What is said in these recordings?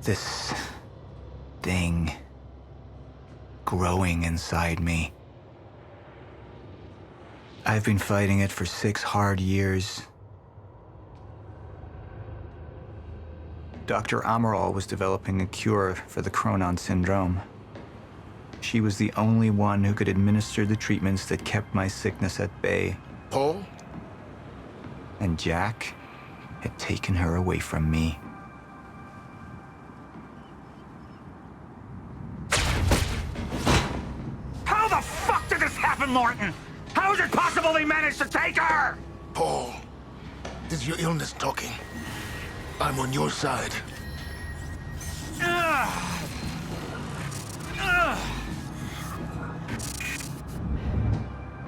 This thing growing inside me. I've been fighting it for 6 hard years. Dr. Amaral was developing a cure for the Chronon syndrome. She was the only one who could administer the treatments that kept my sickness at bay. Paul? And Jack had taken her away from me. How the fuck did this happen, Morton? How is it possible they managed to take her? Paul, this is your illness talking. I'm on your side.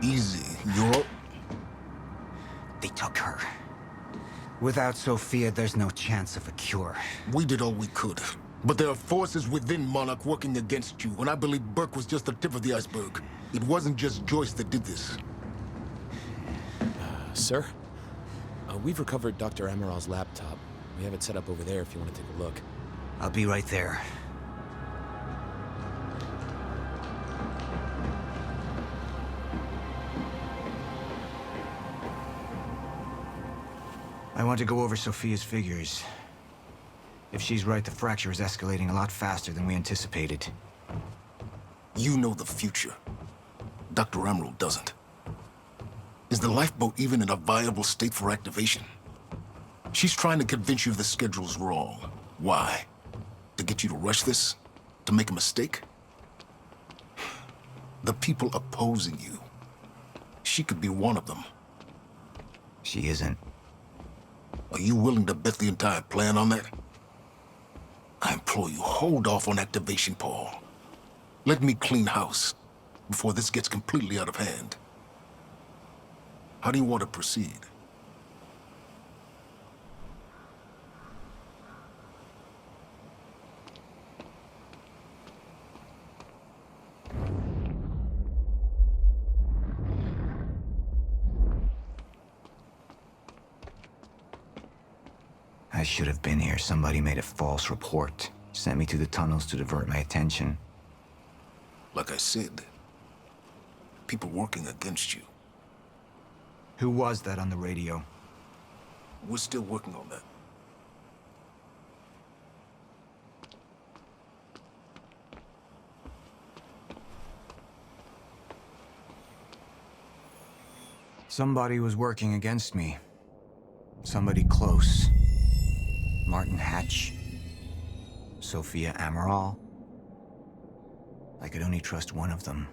Easy, you're... They took her. Without Sophia, there's no chance of a cure. We did all we could. But there are forces within Monarch working against you, and I believe Burke was just the tip of the iceberg. It wasn't just Joyce that did this. Sir? We've recovered Dr. Amaral's laptop. We have it set up over there if you want to take a look. I'll be right there. I want to go over Sophia's figures. If she's right, the fracture is escalating a lot faster than we anticipated. You know the future. Dr. Amaral doesn't. Is the lifeboat even in a viable state for activation? She's trying to convince you the schedule's wrong. Why? To get you to rush this? To make a mistake? The people opposing you. She could be one of them. She isn't. Are you willing to bet the entire plan on that? I implore you, hold off on activation, Paul. Let me clean house before this gets completely out of hand. How do you want to proceed? I should have been here. Somebody made a false report. Sent me to the tunnels to divert my attention. Like I said, people working against you. Who was that on the radio? We're still working on that. Somebody was working against me. Somebody close. Martin Hatch. Sophia Amaral. I could only trust one of them.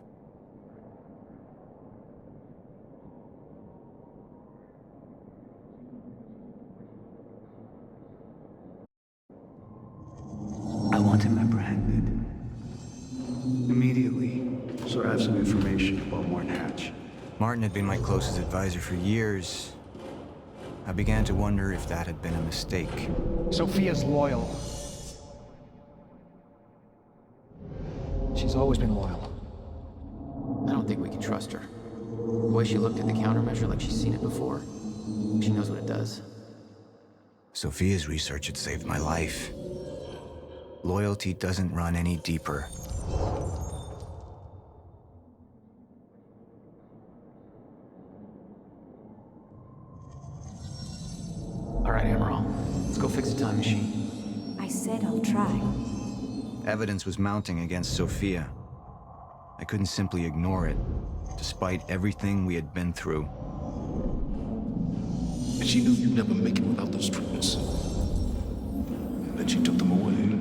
I want him apprehended. Immediately. So I have some information about Martin Hatch. Martin had been my closest advisor for years. I began to wonder if that had been a mistake. Sophia's loyal. She's always been loyal. I don't think we can trust her. The way she looked at the countermeasure like she's seen it before. She knows what it does. Sophia's research had saved my life. Loyalty doesn't run any deeper. All right, Amaral. Let's go fix the time machine. I said I'll try. Evidence was mounting against Sophia. I couldn't simply ignore it, despite everything we had been through. And she knew you'd never make it without those treatments. And then she took them away.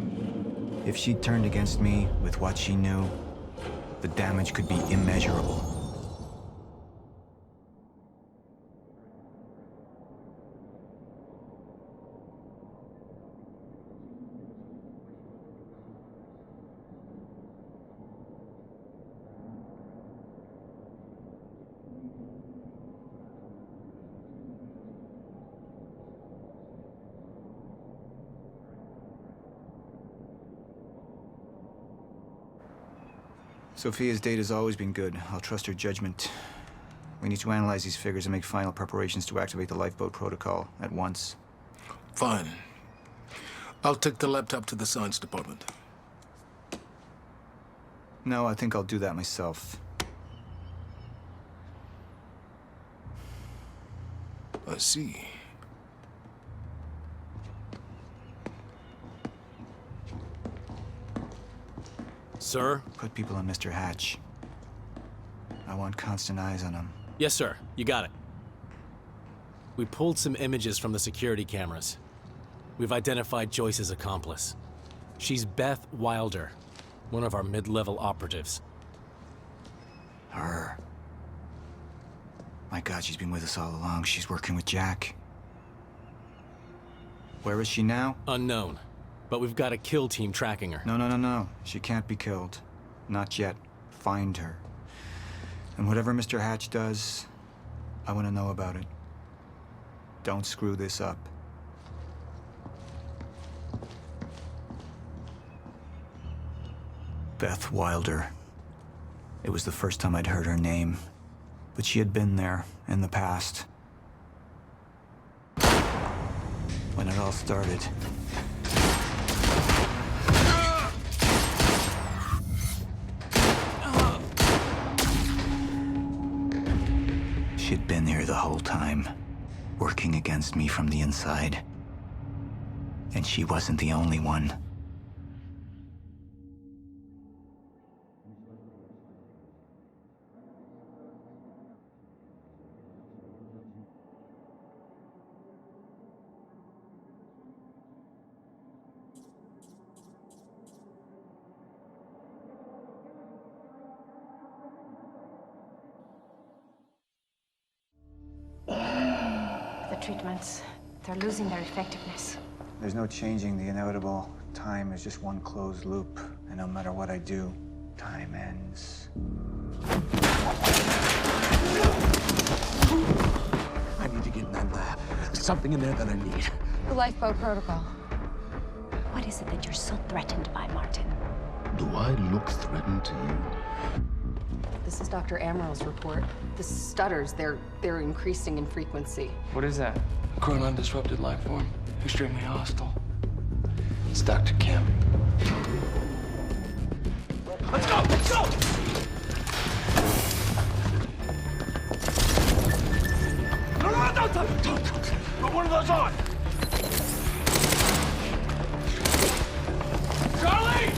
If she turned against me with what she knew, the damage could be immeasurable. Sophia's data's always been good. I'll trust her judgment. We need to analyze these figures and make final preparations to activate the lifeboat protocol at once. Fine. I'll take the laptop to the science department. No, I think I'll do that myself. I see. Sir? Put people on Mr. Hatch. I want constant eyes on him. Yes, sir. You got it. We pulled some images from the security cameras. We've identified Joyce's accomplice. She's Beth Wilder, one of our mid-level operatives. Her. My God, she's been with us all along. She's working with Jack. Where is she now? Unknown. But we've got a kill team tracking her. No. She can't be killed. Not yet. Find her. And whatever Mr. Hatch does, I want to know about it. Don't screw this up. Beth Wilder. It was the first time I'd heard her name, but she had been there in the past. When it all started. She'd been here the whole time, working against me from the inside. And she wasn't the only one. The treatments, they're losing their effectiveness. There's no changing the inevitable. Time is just one closed loop, and no matter what I do, time ends. I need to get in that lab. There's something in there that I need. The lifeboat protocol. What is it that you're so threatened by, Martin? Do I look threatened to you? This is Dr. Amaril's report. The stutters, they're increasing in frequency. What is that? Chronon disrupted life form. Extremely hostile. It's Dr. Kim. Let's go! Let's go! No! Put one of those on! Charlie!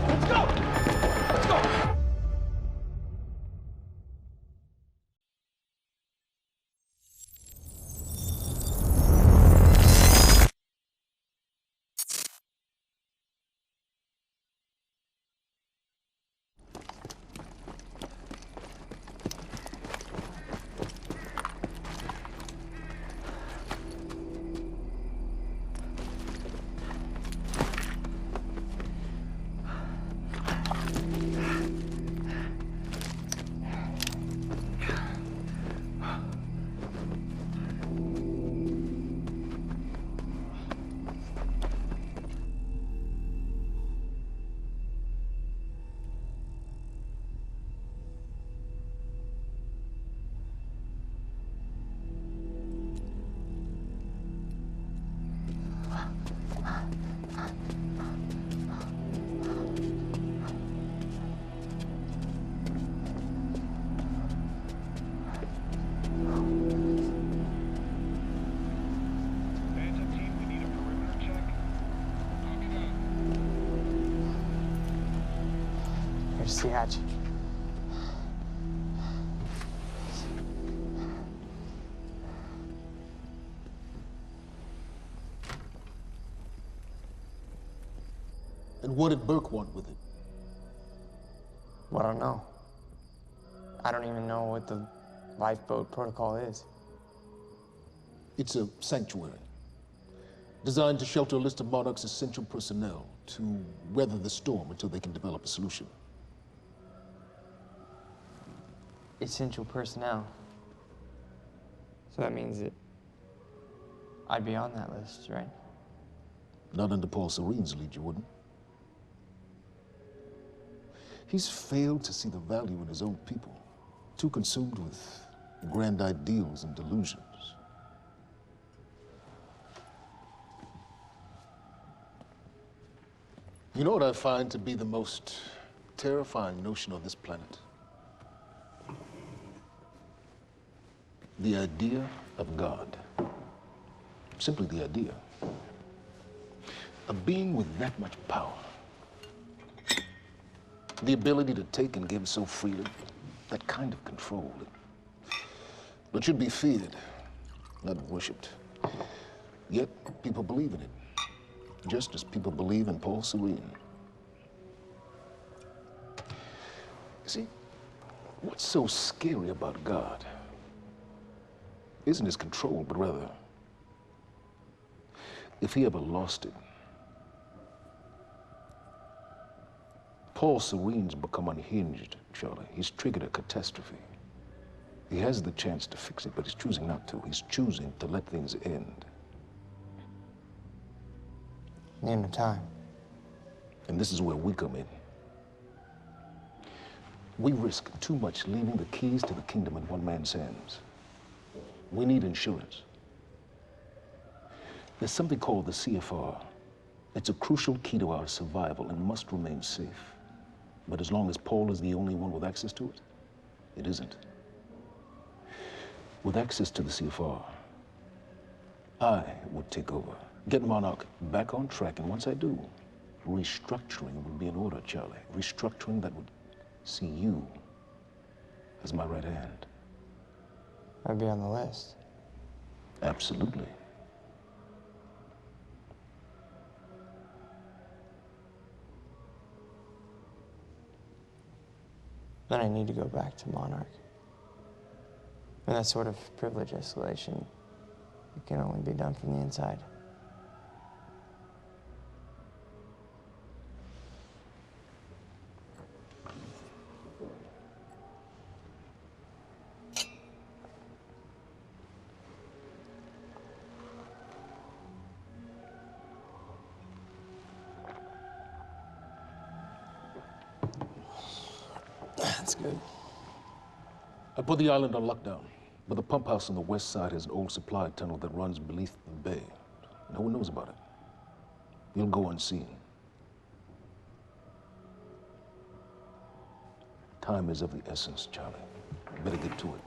Let's go! Let's go! Here's the hatch. And what did Burke want with it? Well, I don't know. I don't even know what the lifeboat protocol is. It's a sanctuary. Designed to shelter a list of Monarch's essential personnel to weather the storm until they can develop a solution. Essential personnel. So that means that I'd be on that list, right? Not under Paul Serene's lead, you wouldn't. He's failed to see the value in his own people, too consumed with grand ideals and delusions. You know what I find to be the most terrifying notion on this planet? The idea of God. Simply the idea. A being with that much power. The ability to take and give so freely. That kind of control. But should be feared, not worshipped. Yet, people believe in it. Just as people believe in Paul Serene. See, what's so scary about God isn't his control, but rather, if he ever lost it. Paul Serene's become unhinged, Charlie. He's triggered a catastrophe. He has the chance to fix it, but he's choosing not to. He's choosing to let things end. The end of time. And this is where we come in. We risk too much leaving the keys to the kingdom in one man's hands. We need insurance. There's something called the CFR. It's a crucial key to our survival and must remain safe. But as long as Paul is the only one with access to it, it isn't. With access to the CFR, I would take over, get Monarch back on track, and once I do, restructuring would be in order, Charlie. Restructuring that would see you as my right hand. I'd be on the list. Absolutely. Then I need to go back to Monarch. And that sort of privilege escalation, it can only be done from the inside. That's good. I put the island on lockdown, but the pump house on the west side has an old supply tunnel that runs beneath the bay. No one knows about it. You'll go unseen. Time is of the essence, Charlie. Better get to it.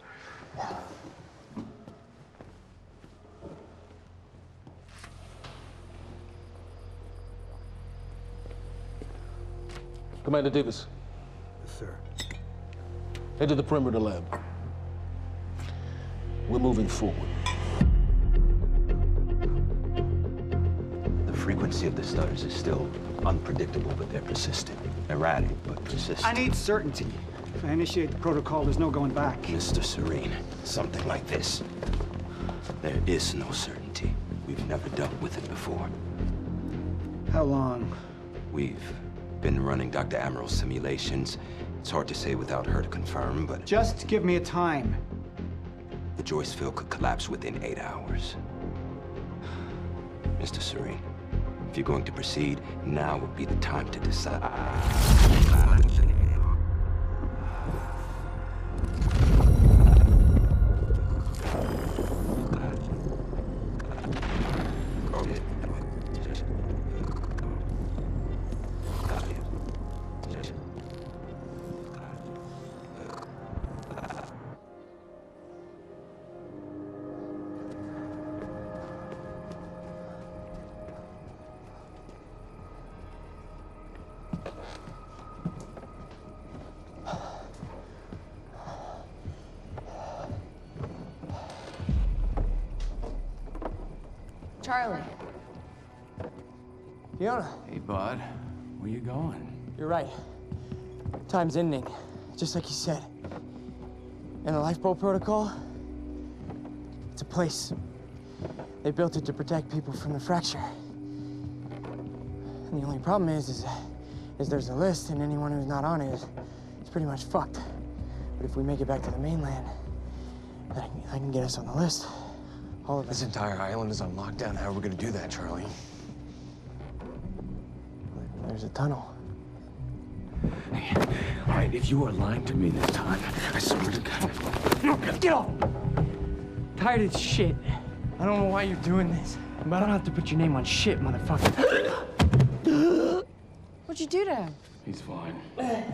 Commander Davis. Yes, sir. Head to the perimeter lab. We're moving forward. The frequency of the stutters is still unpredictable, but they're persistent. Erratic, but persistent. I need certainty. If I initiate the protocol, there's no going back. Mr. Serene, something like this. There is no certainty. We've never dealt with it before. How long? We've been running Dr. Amaril's simulations. It's hard to say without her to confirm, but... Just give me a time. The Joyce field could collapse within 8 hours. Mr. Serene, if you're going to proceed, now would be the time to decide. Charlie. Fiona. Hey, bud. Where you going? You're right. Time's ending, just like you said. And the lifeboat protocol, it's a place. They built it to protect people from the fracture. And the only problem is there's a list, and anyone who's not on it is pretty much fucked. But if we make it back to the mainland, I can get us on the list. All of This us. entire island is on lockdown. How are we gonna do that, Charlie? There's a tunnel. Hey, all right, if you are lying to me this time, I swear to God. Get off! Tired of this shit. I don't know why you're doing this, but I don't have to put your name on shit, motherfucker. What'd What'd you do to him? He's fine. I'm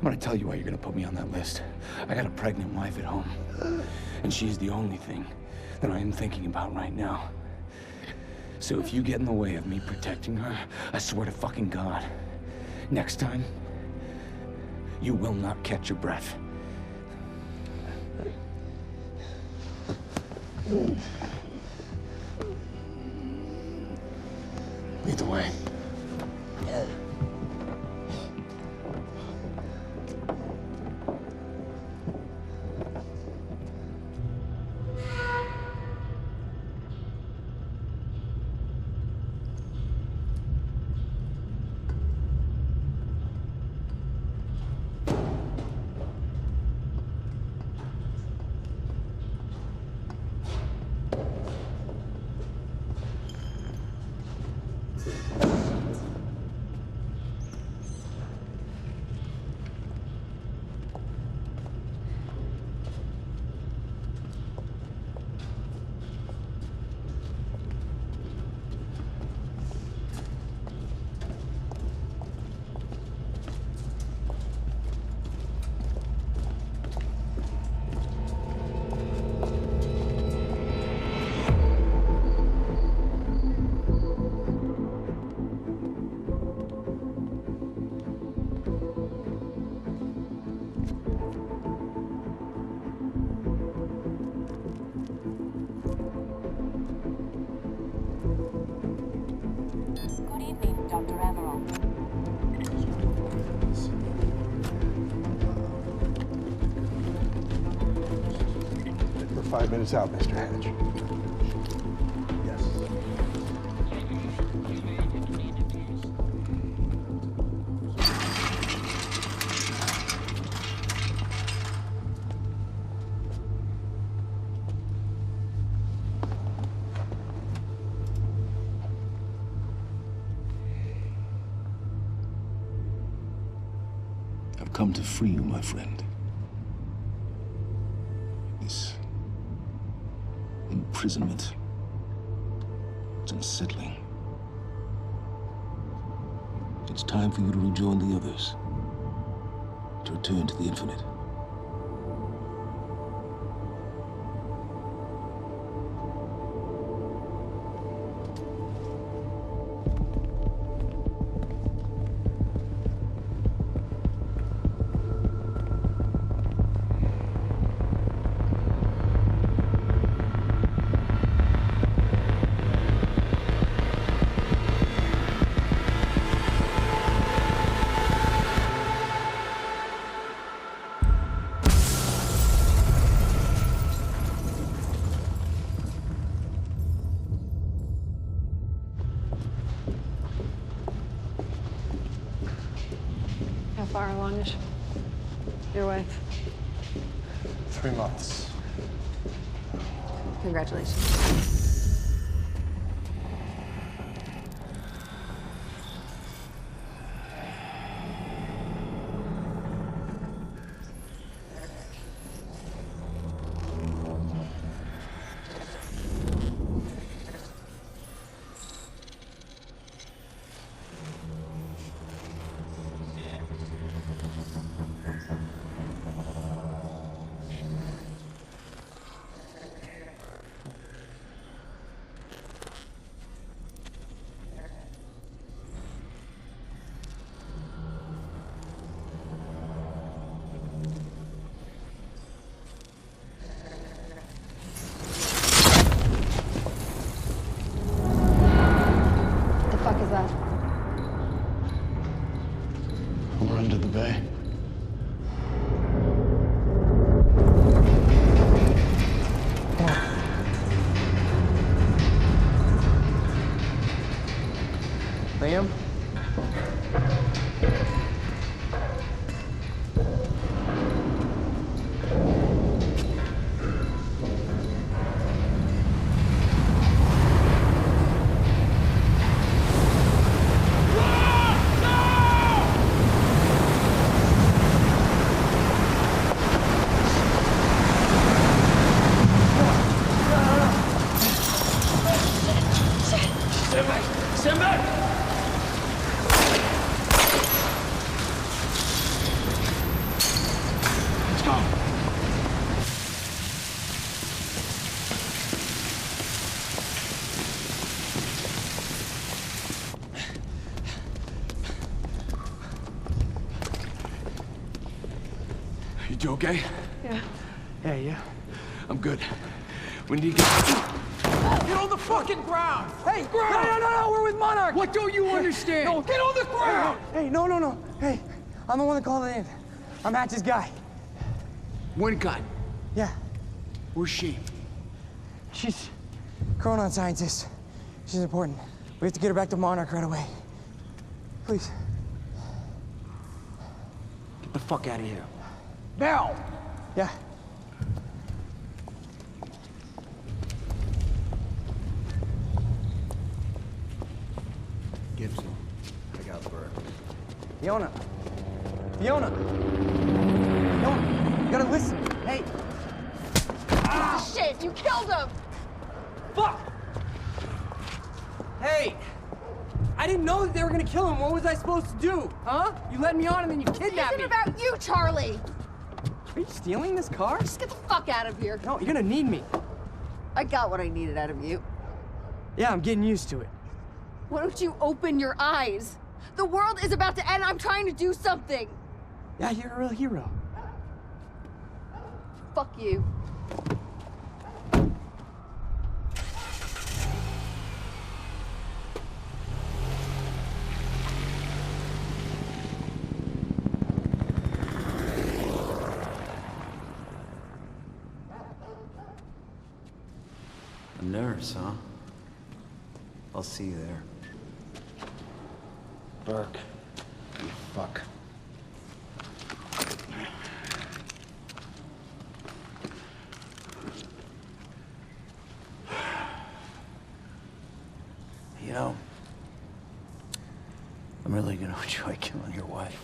gonna tell you why you're gonna put me on that list. I got a pregnant wife at home, and she's the only thing that I am thinking about right now. So if you get in the way of me protecting her, I swear to fucking God, next time, you will not catch your breath. Lead the way. We're 5 minutes out, Mr. Hatch. Yes. I've come to free you, my friend. This imprisonment, it's unsettling. It's time for you to rejoin the others, to return to the infinite. How far along is your wife? 3 months. Congratulations. We're under the bay. Liam? You okay? Yeah. Hey, yeah. I'm good. When do you get... Get on the fucking ground! Hey, ground! No, we're with Monarch! What don't you understand? No, get on the ground! Hey, no. Hey, I'm the one that called it in. I'm Hatch's guy. One gun. Yeah. Where's she? She's Chronon scientist. She's important. We have to get her back to Monarch right away. Please. Get the fuck out of here. Now! Yeah. Gibson, I got Burke. Fiona, you gotta listen. Hey. Ah, shit! You killed him! Fuck! Hey! I didn't know that they were gonna kill him. What was I supposed to do? Huh? You led me on and then you kidnapped It me. isn't about you, Charlie! Are you stealing this car? Just get the fuck out of here. No, you're gonna need me. I got what I needed out of you. Yeah, I'm getting used to it. Why don't you open your eyes? The world is about to end. I'm trying to do something. Yeah, you're a real hero. Fuck you. A nurse, huh? I'll see you there. Burke. You fuck. You know, I'm really gonna enjoy killing your wife.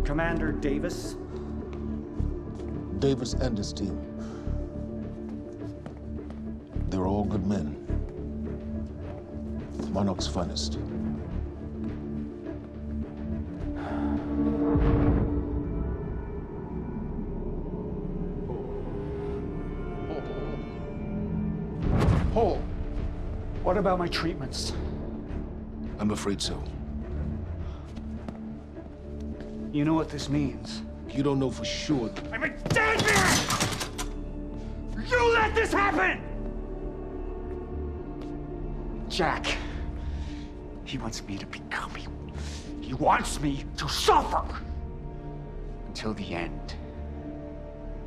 Commander Davis? Davis and his team. They're all good men. Monarch's finest. Paul, what about my treatments? I'm afraid so. You know what this means? You don't know for sure. I'm in danger! You let this happen! Jack, he wants me to become you. He wants me to suffer until the end.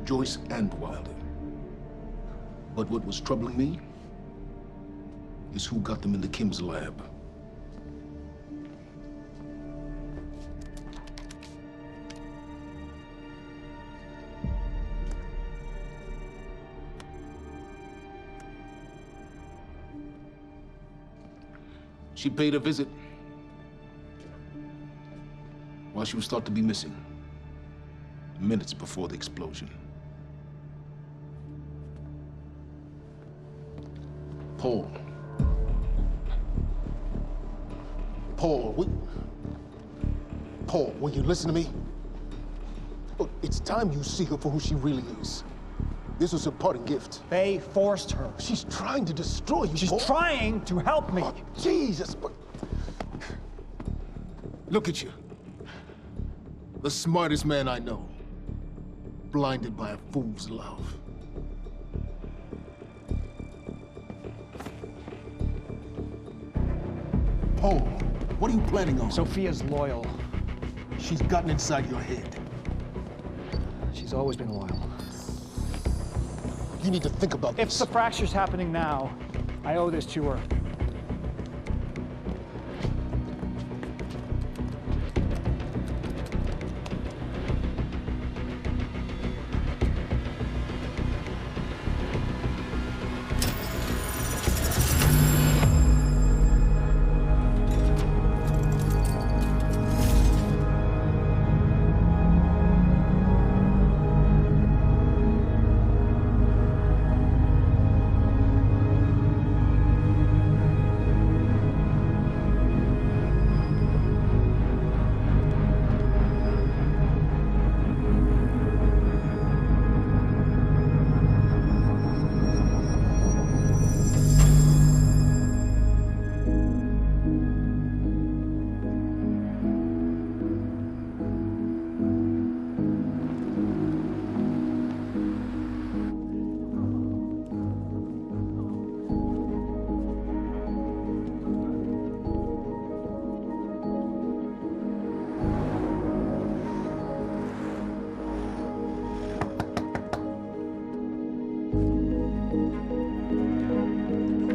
Joyce and Wilder. But what was troubling me is who got them in the Kim's lab. She paid a visit while she was thought to be missing, minutes before the explosion. Paul, will you listen to me? Look, it's time you see her for who she really is. This was her parting gift. They forced her. She's trying to destroy you, She's Paul. trying to help me. Oh, Jesus, but... Look at you. The smartest man I know. Blinded by a fool's love. Paul, what are you planning on? Sophia's loyal. she's gotten inside your head? She's always been loyal. You need to think about If this. the fracture's happening now, I owe this to her.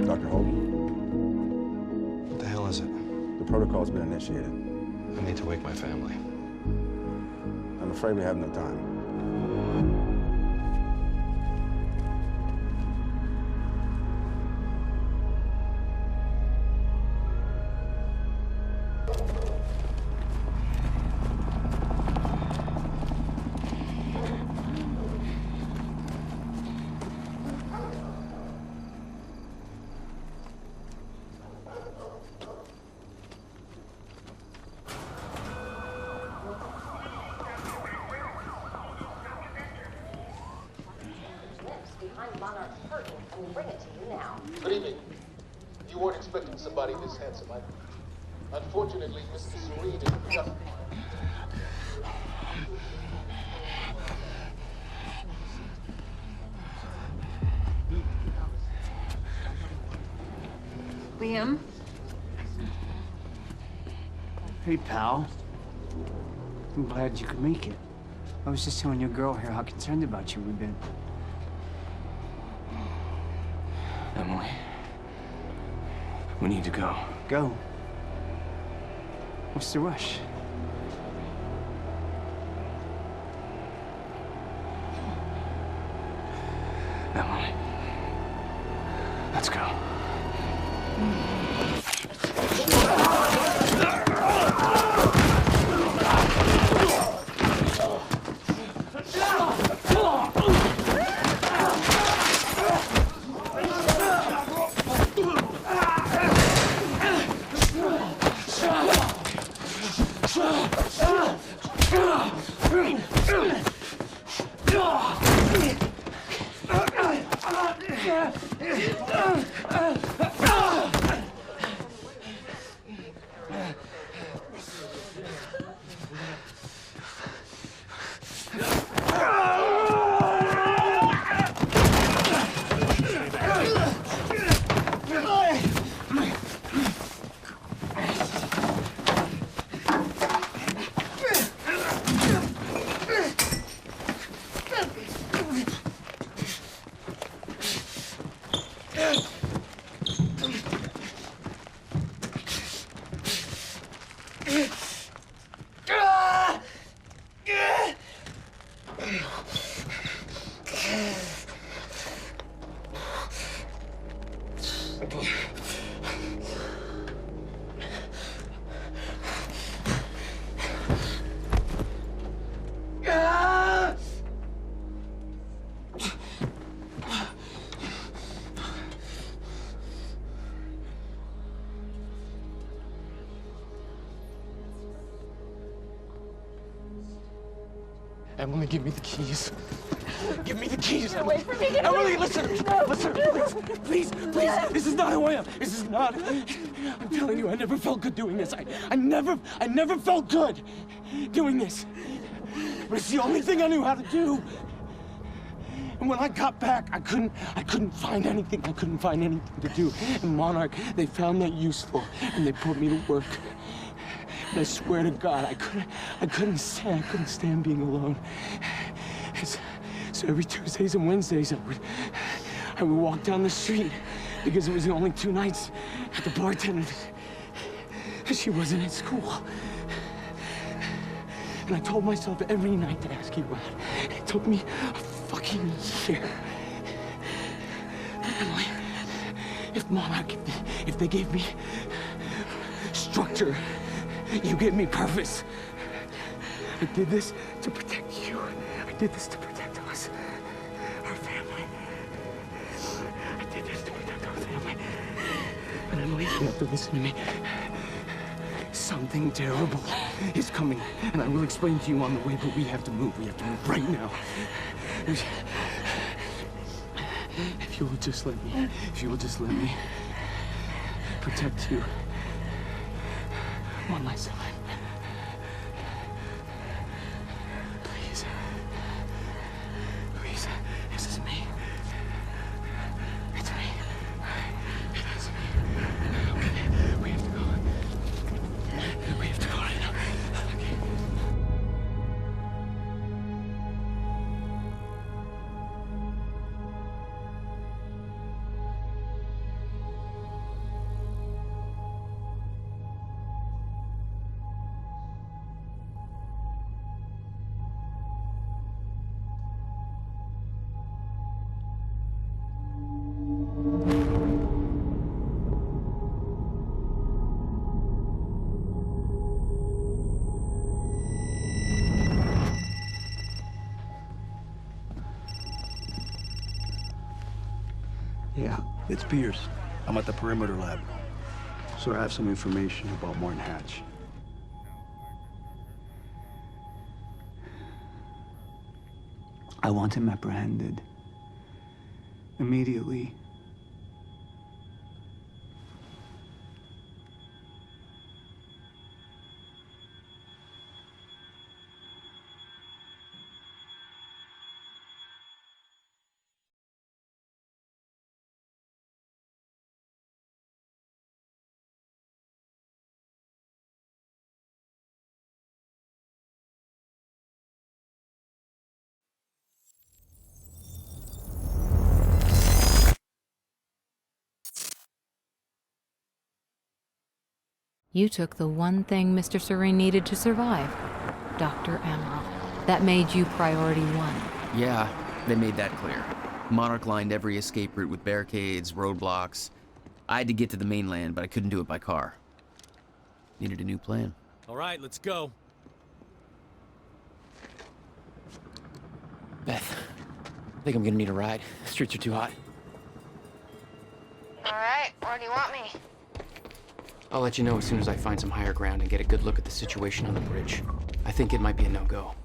Dr. Holden, What the hell is it? the protocol's been initiated. I need to wake my family. I'm afraid we have no time. Good evening. You weren't expecting somebody this handsome. Unfortunately, Mr. Serene is just... Liam? Hey, pal. I'm glad you could make it. I was just telling your girl here how concerned about you we've been. Emily, we need to go. Go. What's the rush? Emily, let's go. Emily, give me the keys. Give me the keys, Emily. Wait for me. Emily, listen. Listen, please, please. This is not who I am. This is not. I'm telling you, I never felt good doing this. I never felt good doing this. But it's the only thing I knew how to do. And when I got back, I couldn't find anything. I couldn't find anything to do. And Monarch, they found that useful, and they put me to work. And I swear to God, I couldn't stand being alone. So every Tuesdays and Wednesdays, I would walk down the street because it was the only 2 nights at the bartender. She wasn't at school. And I told myself every night to ask you out. It took me a fucking year. Emily, if Monarch, if they gave me structure, you gave me purpose. I did this to protect you. I did this to protect us, our family. I did this to protect our family. And Emily, you have to listen to me. Something terrible is coming, and I will explain to you on the way, but we have to move. We have to move right now. If you will just let me protect you one last time. Please. Please. This is me. It's me. It is me. Okay. We have to go. We have to go right now. Okay. Yeah, it's Pierce. I'm at the perimeter lab. So I have some information about Martin Hatch. I want him apprehended. Immediately. You took the one thing Mr. Serene needed to survive, Dr. Amaral. That made you priority 1. Yeah, they made that clear. Monarch lined every escape route with barricades, roadblocks. I had to get to the mainland, but I couldn't do it by car. Needed a new plan. All right, let's go. Beth, I think I'm gonna need a ride. The streets are too hot. All right, where do you want me? I'll let you know as soon as I find some higher ground and get a good look at the situation on the bridge. I think it might be a no-go.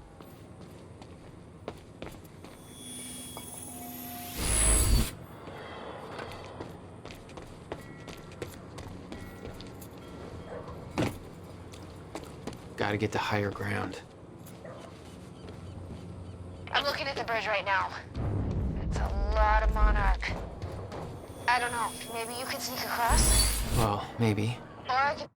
Gotta get to higher ground. I'm looking at the bridge right now. It's a lot of Monarch. I don't know, maybe you could sneak across? Well, maybe. Or I could...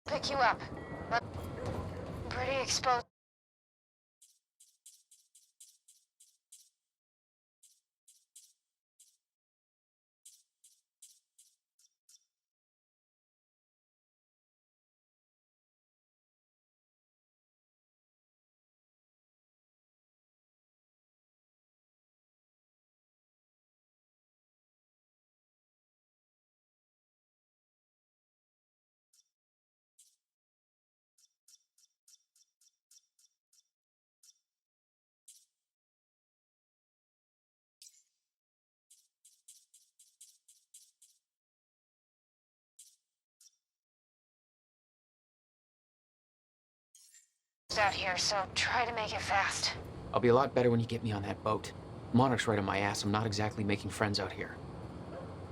pick you up. I'm pretty exposed. out here, so try to make it fast. I'll be a lot better when you get me on that boat. Monarch's right on my ass. I'm not exactly making friends out here.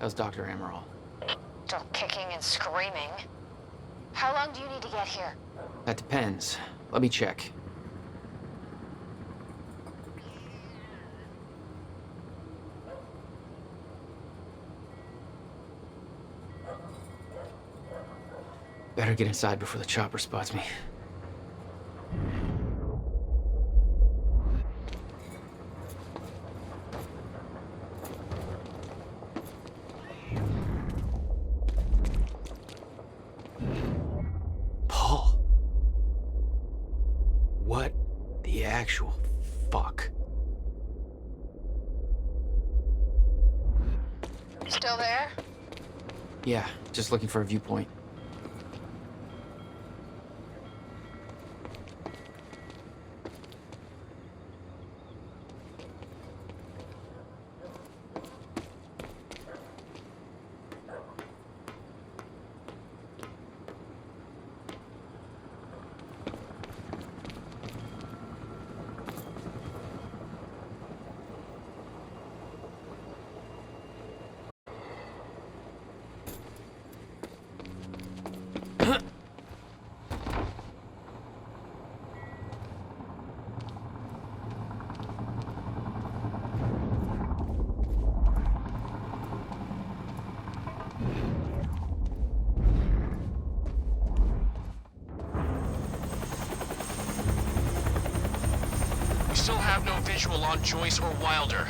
How's Dr. Amaral? Still kicking and screaming. How long do you need to get here? That depends. Let me check. Better get inside before the chopper spots me. Paul. What the actual fuck? Still there? Yeah, just looking for a viewpoint. Still have no visual on Joyce or Wilder.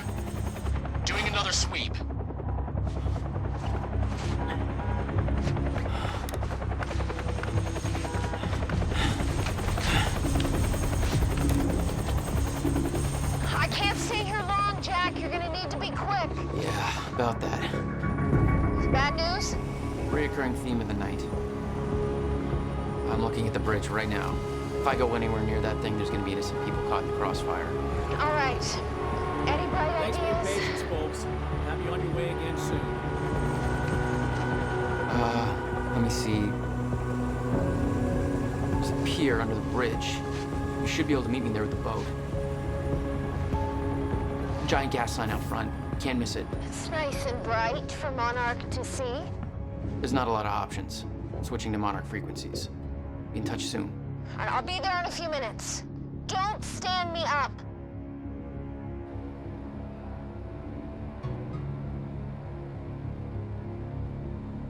Doing another sweep. I can't stay here long, Jack. You're gonna need to be quick. Yeah, about that. Bad news? Reoccurring theme of the night. I'm looking at the bridge right now. If I go anywhere near that thing, there's gonna be innocent people caught in the crossfire. All right. Any bright Thanks for your ideas? patience, folks. Have you on your way again soon. Let me see. There's a pier under the bridge. You should be able to meet me there with the boat. Giant gas sign out front. Can't miss it. It's nice and bright for Monarch to see. There's not a lot of options. Switching to Monarch frequencies. Be in touch soon. And I'll be there in a few minutes. Don't stand me up.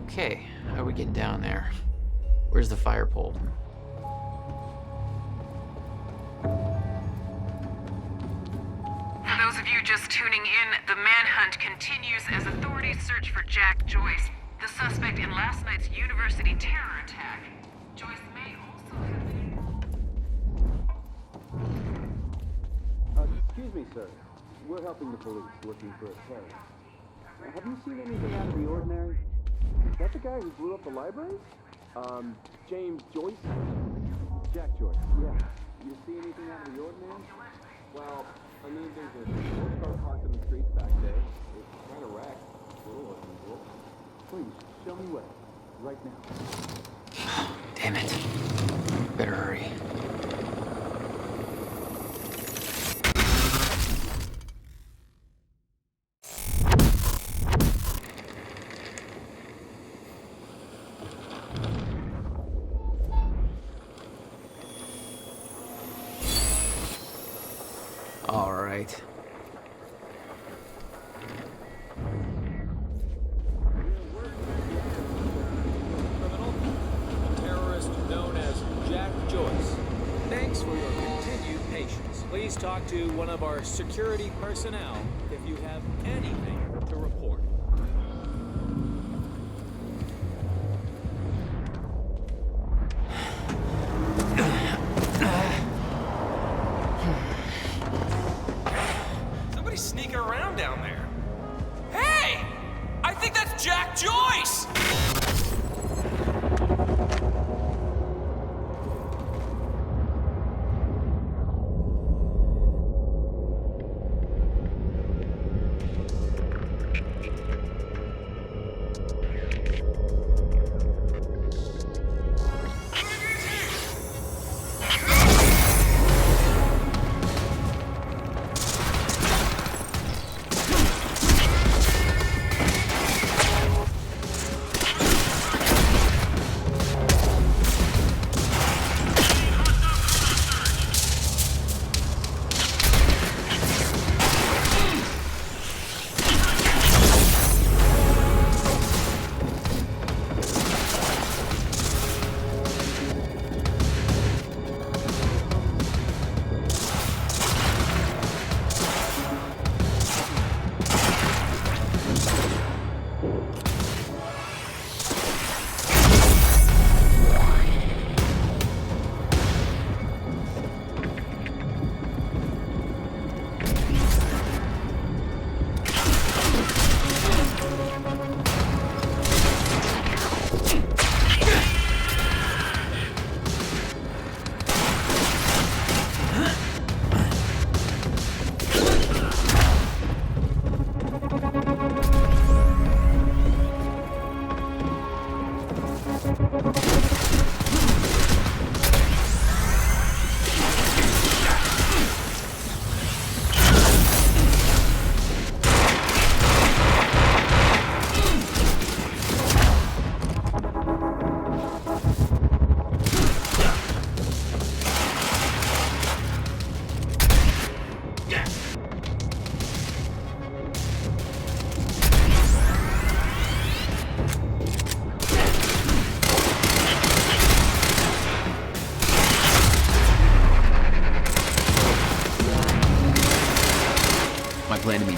Okay, how are we getting down there? Where's the fire pole? For those of you just tuning in, the manhunt continues as authorities search for Jack Joyce, the suspect in last night's university terror attack. Joyce may also have been... Excuse me, sir. We're helping the police looking for a terrorist. Have you seen anything out of the ordinary? Is that the guy who blew up the library? James Joyce? Jack Joyce, yeah. You see anything out of the ordinary? Well, I mean, there's a sports car parked in the streets back there. It's kind of wrecked. A little unusual. Please, show me where. Right now. Damn it. Better hurry. All right. Criminal, a terrorist known as Jack Joyce. Thanks for your continued patience. Please talk to one of our security personnel if you have anything to report. Somebody's sneaking around down there. Hey! I think that's Jack Joyce!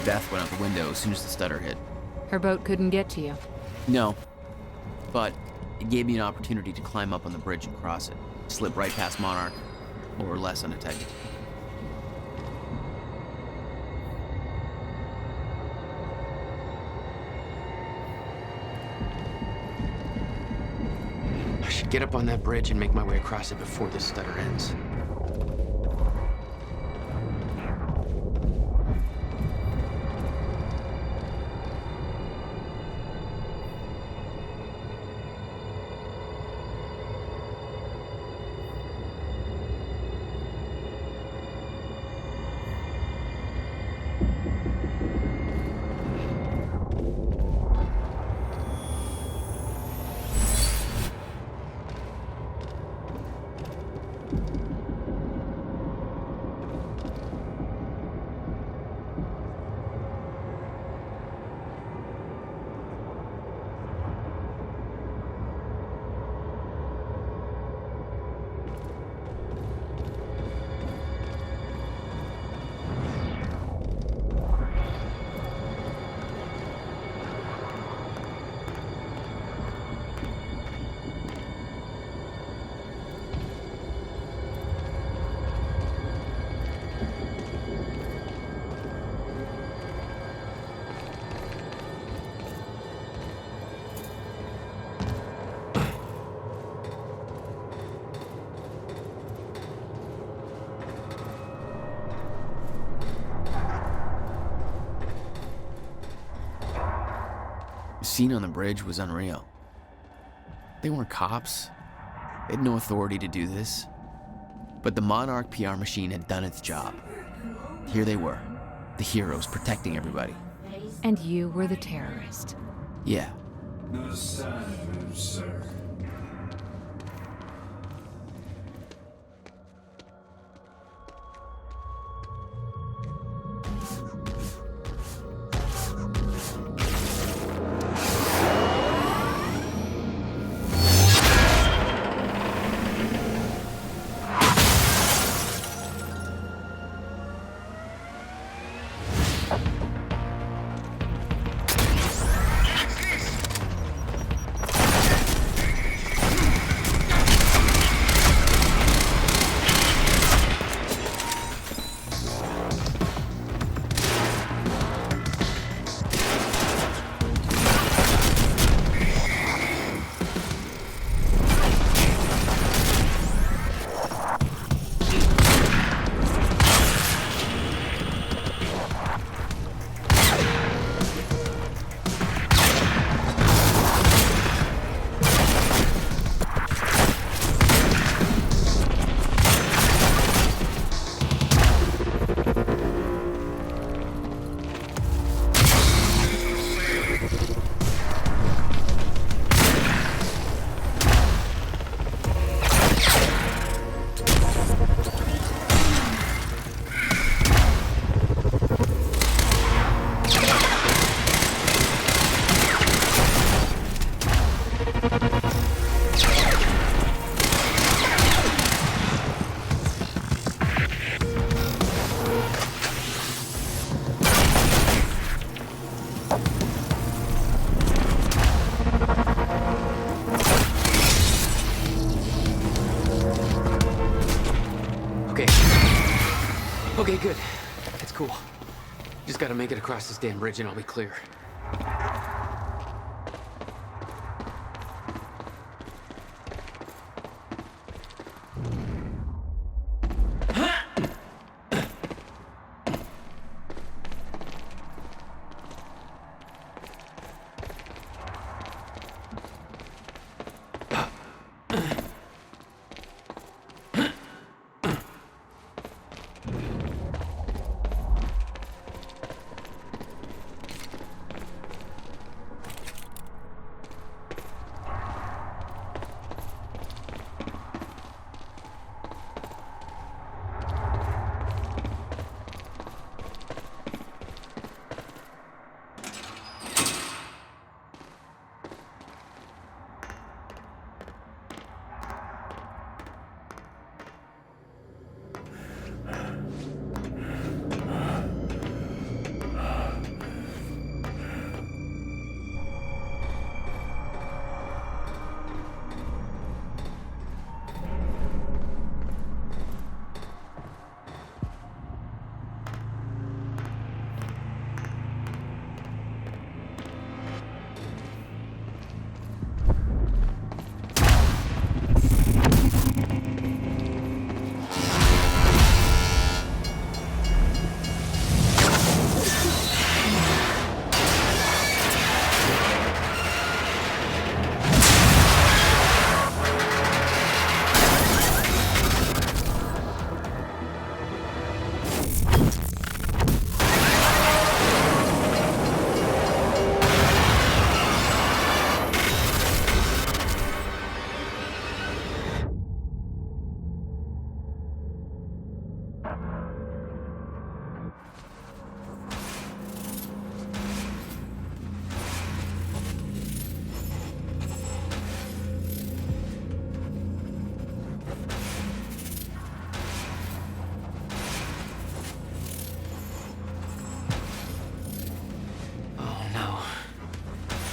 Beth went out the window as soon as the stutter hit. Her boat couldn't get to you. No, but it gave me an opportunity to climb up on the bridge and cross it. Slip right past Monarch, more or less undetected. I should get up on that bridge and make my way across it before this stutter ends. The scene on the bridge was unreal. They weren't cops. They had no authority to do this. But the Monarch PR machine had done its job. Here they were, the heroes protecting everybody. And you were the terrorist. Yeah. No sound, sir. Okay, good. It's cool. Just gotta make it across this damn bridge and I'll be clear.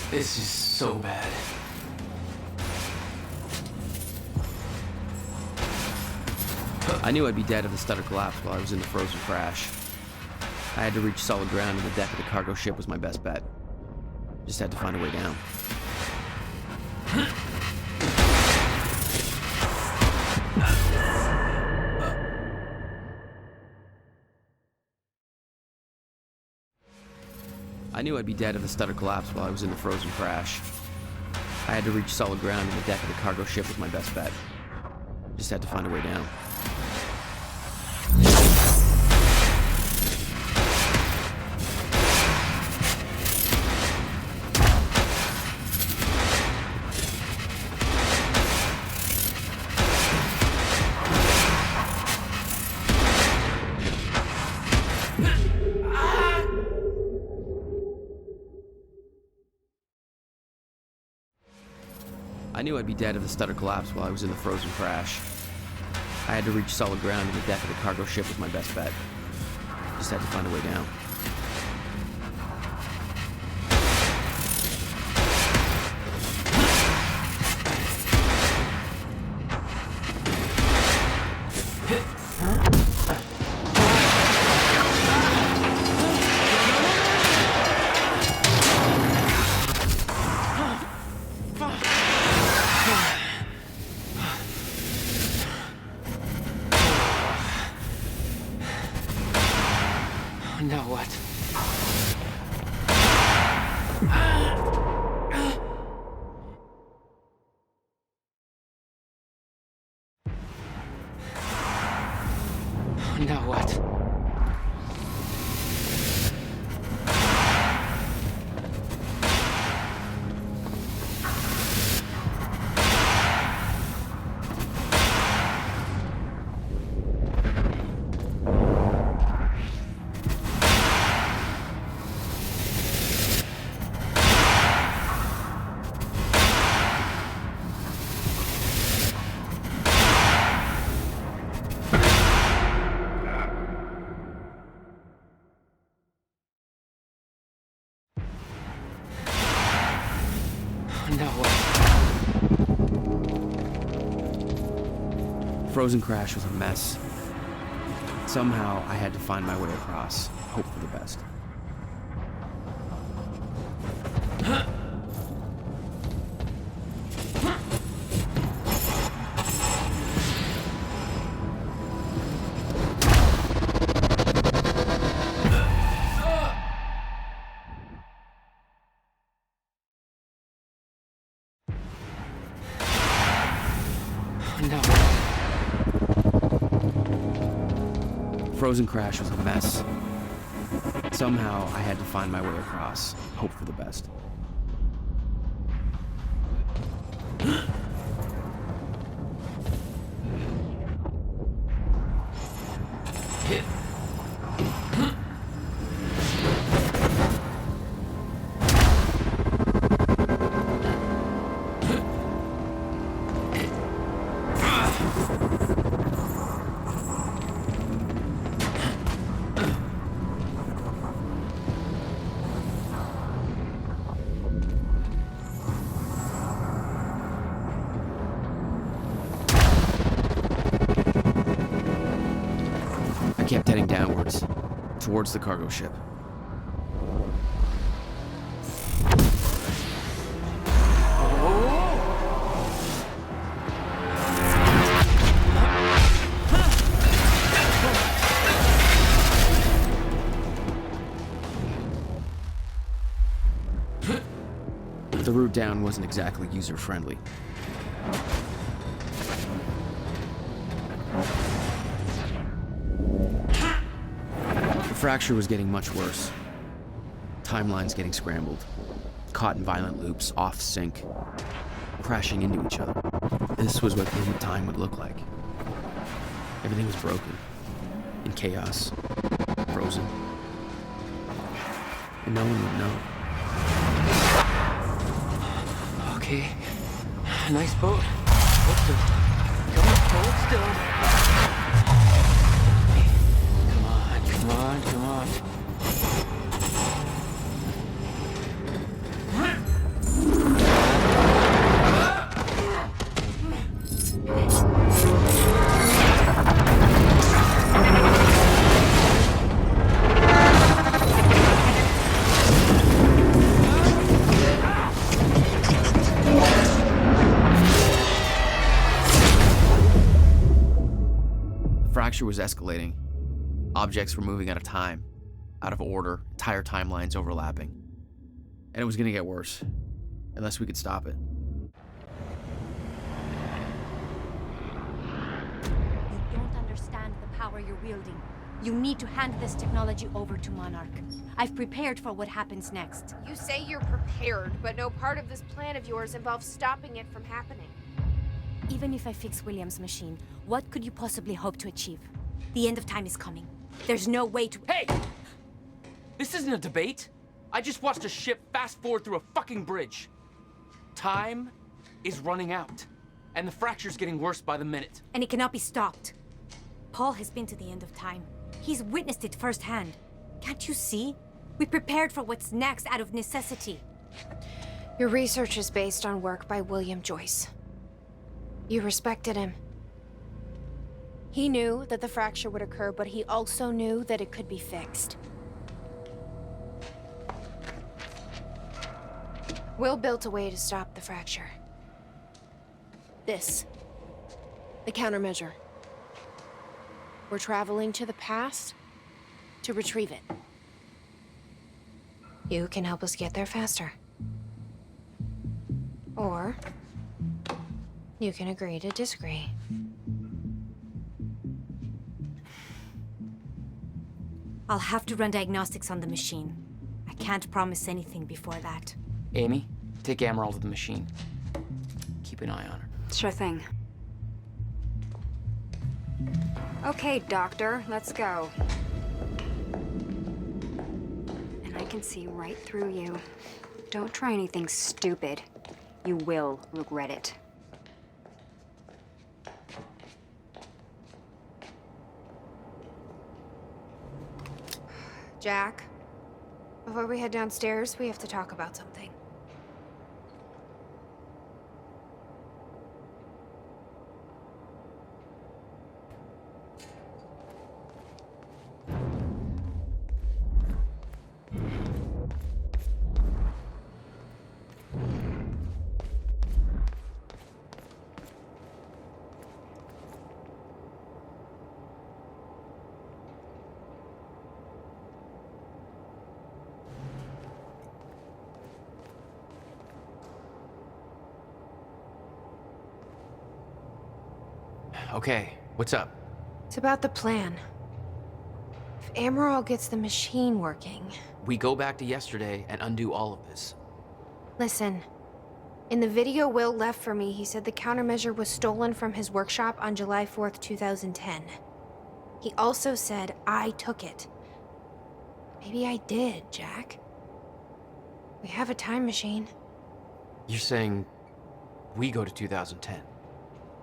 This is so bad. I knew I'd be dead if the stutter collapsed while I was in the frozen crash. I had to reach solid ground, and the deck of the cargo ship was my best bet. Just had to find a way down. I knew I'd be dead if the stutter collapsed while I was in the frozen crash. I had to reach solid ground, and the deck of the cargo ship was my best bet. Just had to find a way down. I knew I'd be dead if the stutter collapsed while I was in the frozen crash. I had to reach solid ground, and the deck of the cargo ship was my best bet. Just had to find a way down. Now what? Now what? Now what? Frozen crash was a mess. Somehow I had to find my way across, hope for the best. No. Frozen crash was a mess. Somehow I had to find my way across, hope for the best. I kept heading downwards, towards the cargo ship. The route down wasn't exactly user-friendly. The fracture was getting much worse. Timelines getting scrambled. Caught in violent loops, off sync. Crashing into each other. This was what the end of time would look like. Everything was broken. In chaos. Frozen. And no one would know. Okay. Nice boat. Hold still. Come on, hold still. Come on, come on, come on. fracture was escalating. Objects were moving out of time, out of order, entire timelines overlapping. And it was gonna get worse, unless we could stop it. You don't understand the power you're wielding. You need to hand this technology over to Monarch. I've prepared for what happens next. You say you're prepared, but no part of this plan of yours involves stopping it from happening. Even if I fix William's machine, what could you possibly hope to achieve? The end of time is coming. There's no way to— Hey! This isn't a debate. I just watched a ship fast forward through a fucking bridge. Time is running out, and the fracture's getting worse by the minute. And it cannot be stopped. Paul has been to the end of time. He's witnessed it firsthand. Can't you see? We prepared for what's next out of necessity. Your research is based on work by William Joyce. You respected him. He knew that the fracture would occur, but he also knew that it could be fixed. Will built a way to stop the fracture. This. The countermeasure. We're traveling to the past to retrieve it. You can help us get there faster. Or you can agree to disagree. I'll have to run diagnostics on the machine. I can't promise anything before that. Amy, take Amaral to the machine. Keep an eye on her. Sure thing. Okay, Doctor, let's go. And I can see right through you. Don't try anything stupid. You will regret it. Jack, before we head downstairs, we have to talk about something. Okay, what's up? It's about the plan. If Amaral gets the machine working... We go back to yesterday and undo all of this. Listen. In the video Will left for me, he said the countermeasure was stolen from his workshop on July 4th, 2010. He also said I took it. Maybe I did, Jack. We have a time machine. You're saying we go to 2010.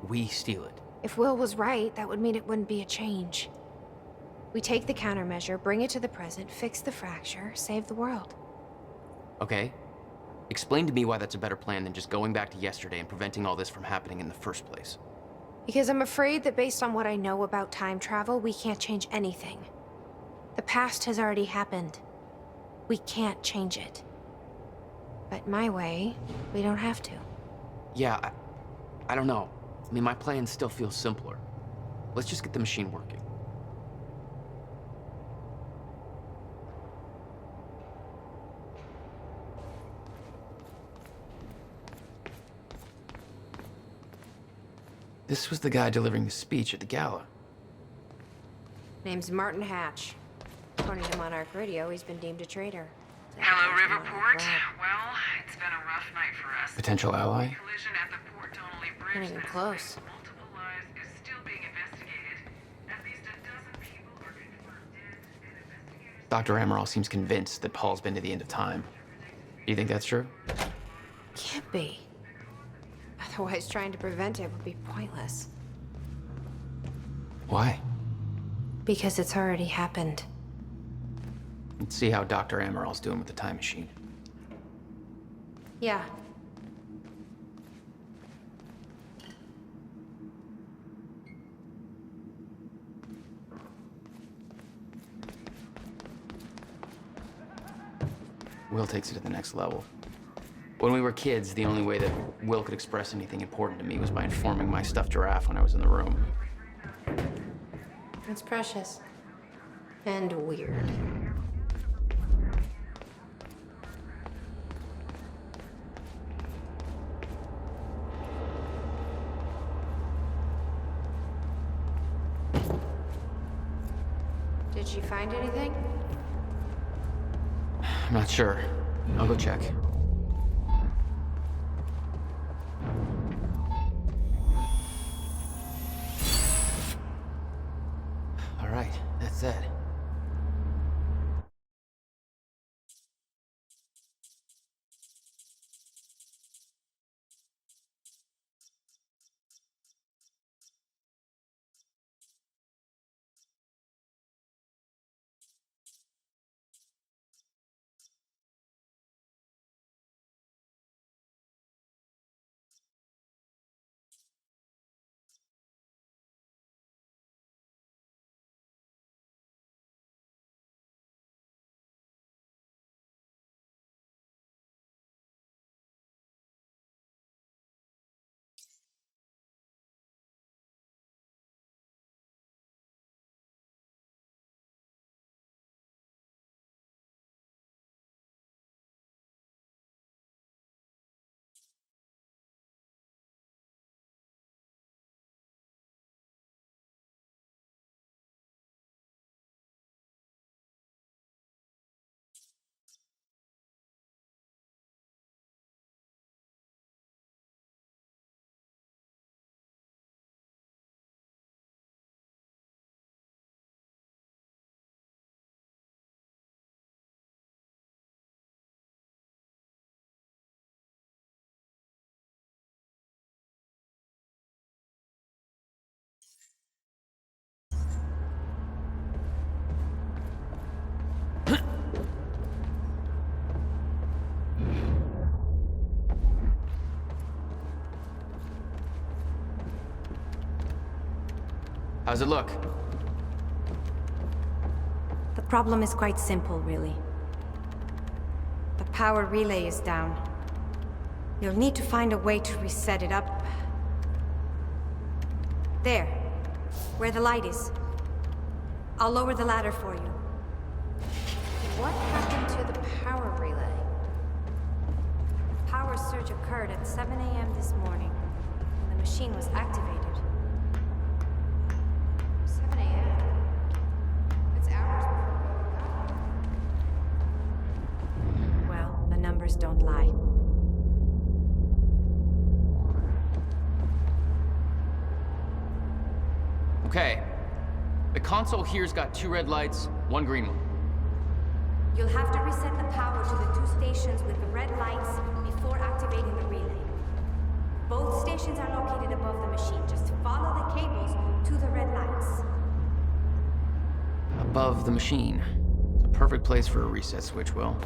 We steal it. If Will was right, that would mean it wouldn't be a change. We take the countermeasure, bring it to the present, fix the fracture, save the world. Okay. Explain to me why that's a better plan than just going back to yesterday and preventing all this from happening in the first place. Because I'm afraid that based on what I know about time travel, we can't change anything. The past has already happened. We can't change it. But my way, we don't have to. Yeah, I don't know. I mean, my plan still feels simpler. Let's just get the machine working. This was the guy delivering the speech at the gala. Name's Martin Hatch. According to Monarch Radio, he's been deemed a traitor. Hello, Riverport. Well, it's been a rough night for us. Potential ally? Collision at the Port Donnelly Bridge. Not even close. Multiple lives is still being investigated. At least a dozen people are confirmed dead, and investigators... Dr. Amaral seems convinced that Paul's been to the end of time. Do you think that's true? Can't be. Otherwise, trying to prevent it would be pointless. Why? Because it's already happened. Let's see how Dr. Amaral's doing with the time machine. Yeah. Will takes it to the next level. When we were kids, the only way that Will could express anything important to me was by informing my stuffed giraffe when I was in the room. That's precious. And weird. Did you find anything? I'm not sure. I'll go check. All right, that's it. How's it look? The problem is quite simple, really. The power relay is down. You'll need to find a way to reset it up. There, where the light is. I'll lower the ladder for you. What happened to the power relay? Power surge occurred at 7 a.m. this morning, when the machine was activated. 7 a.m.? It's hours before. Well, the numbers don't lie. Okay. The console here's got 2 red lights, 1 green one. You'll have to reset the power to the 2 stations with the red lights before activating the relay. Both stations are located above the machine. Just follow the cables to the red lights. Above the machine. It's a perfect place for a reset switch, Will.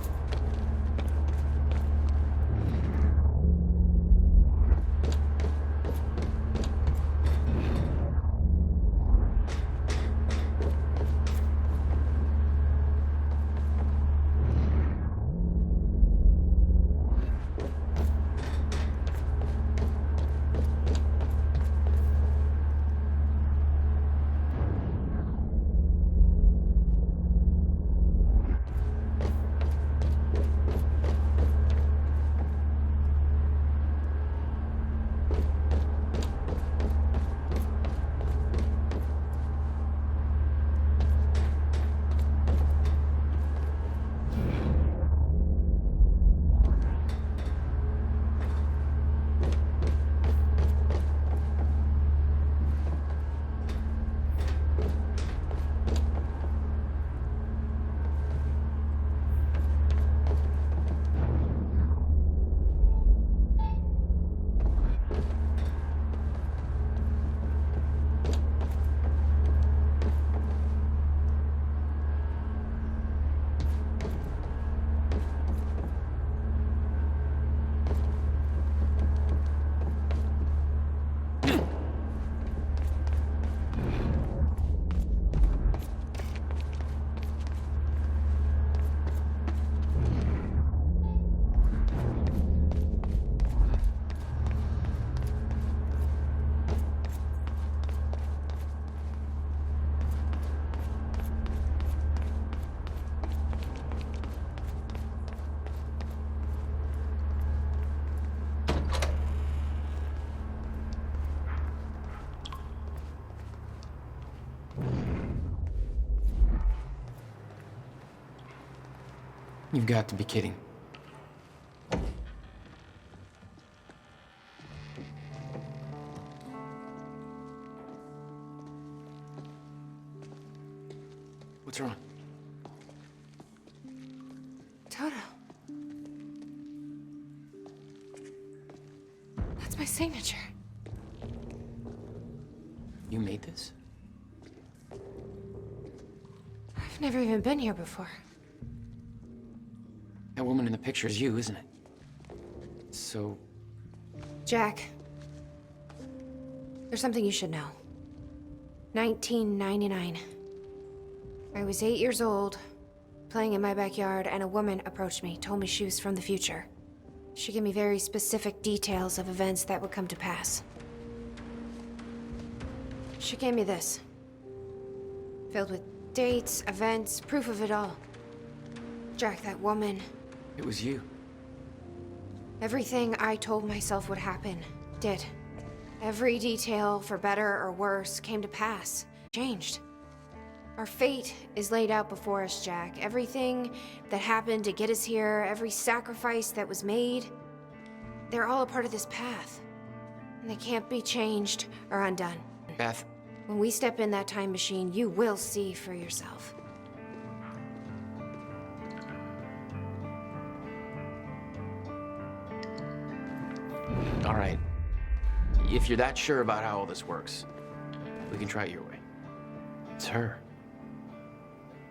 You've got to be kidding. What's wrong? Toto. That's my signature. You made this? I've never even been here before. That woman in the picture is you, isn't it? So... Jack, there's something you should know. 1999. I was 8 years old, playing in my backyard, and a woman approached me, told me she was from the future. She gave me very specific details of events that would come to pass. She gave me this, filled with dates, events, proof of it all. Jack, that woman, it was you. everything I told myself would happen, did. Every detail, for better or worse, came to pass, changed. Our fate is laid out before us, Jack. Everything that happened to get us here, every sacrifice that was made, they're all a part of this path. And they can't be changed or undone. Beth. When we step in that time machine, you will see for yourself. All right. If you're that sure about how all this works, we can try it your way. It's her.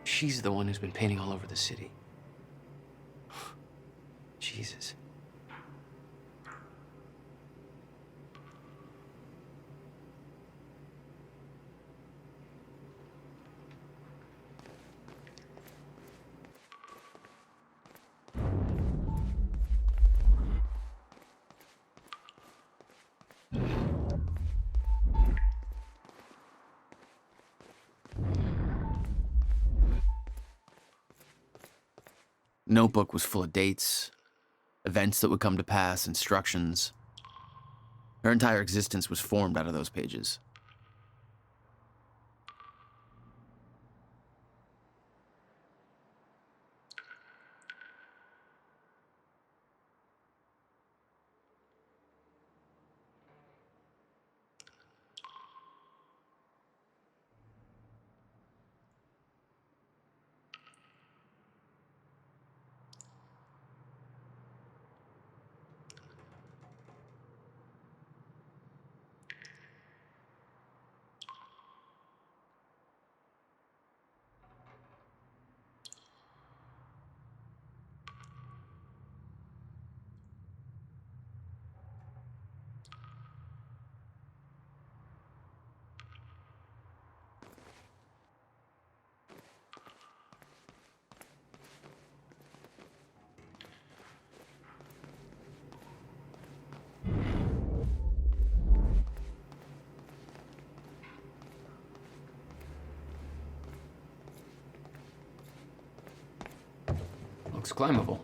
She's the one who's been painting all over the city. Jesus. Notebook was full of dates, events that would come to pass, instructions. Her entire existence was formed out of those pages. Looks climbable.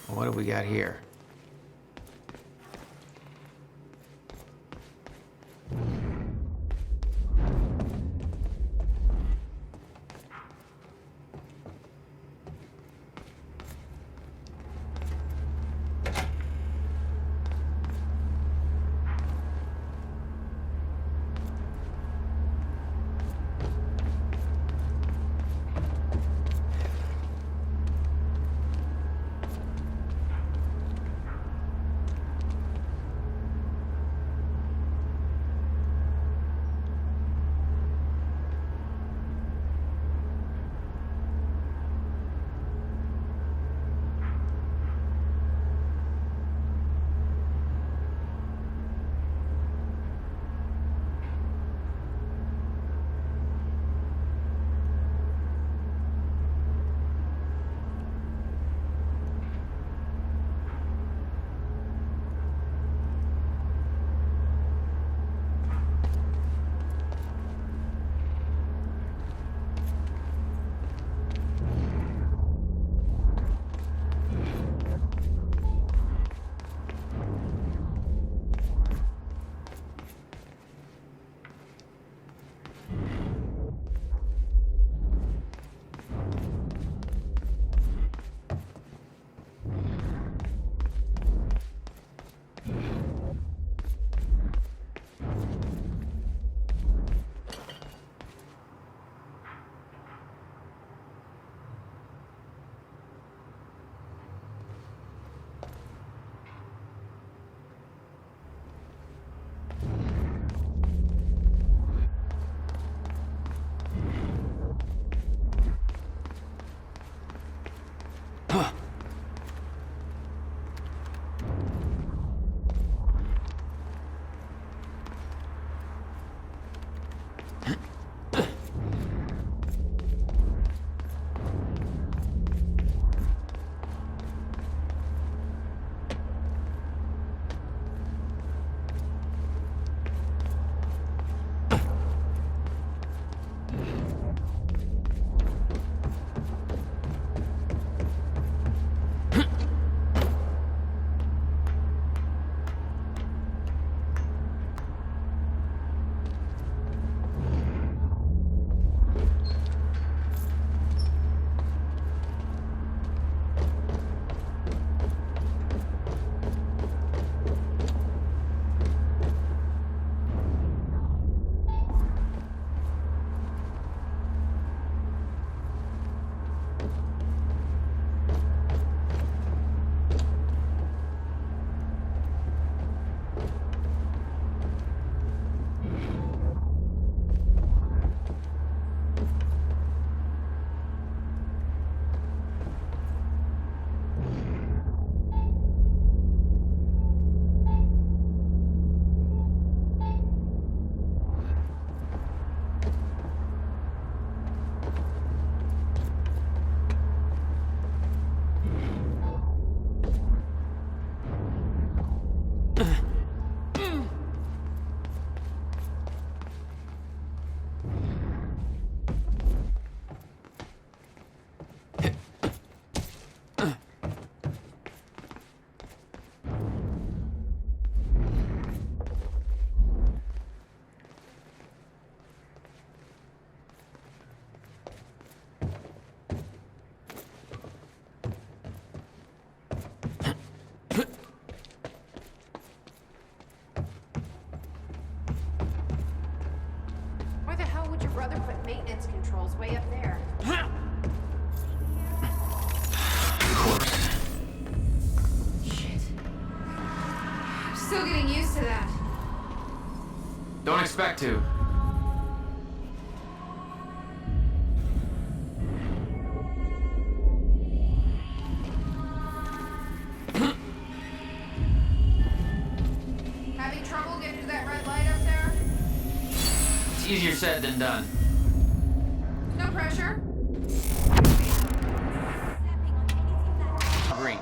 What do we got here? expect to. Having trouble getting to that red light up there? It's easier said than done. No pressure. Green.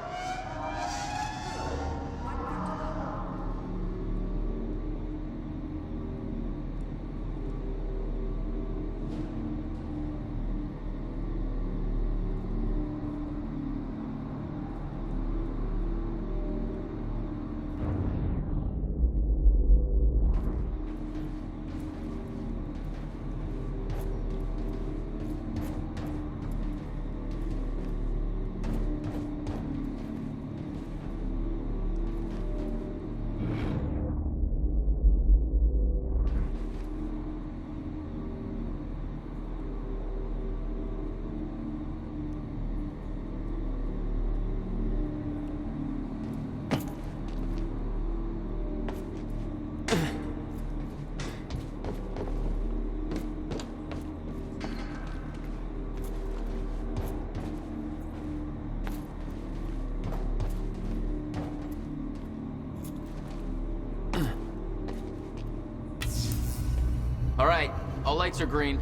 All right, all lights are green.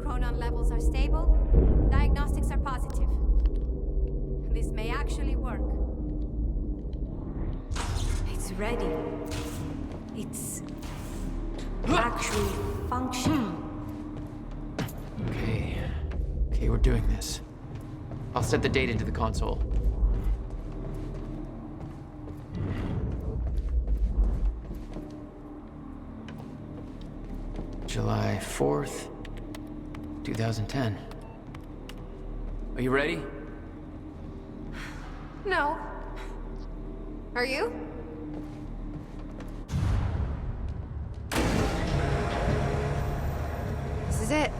Chronon levels are stable. Diagnostics are positive. This may actually work. It's ready. It's actually functioning. Okay, we're doing this. I'll set the date into the console. July 4th, 2010. Are you ready? No. Are you? This is it.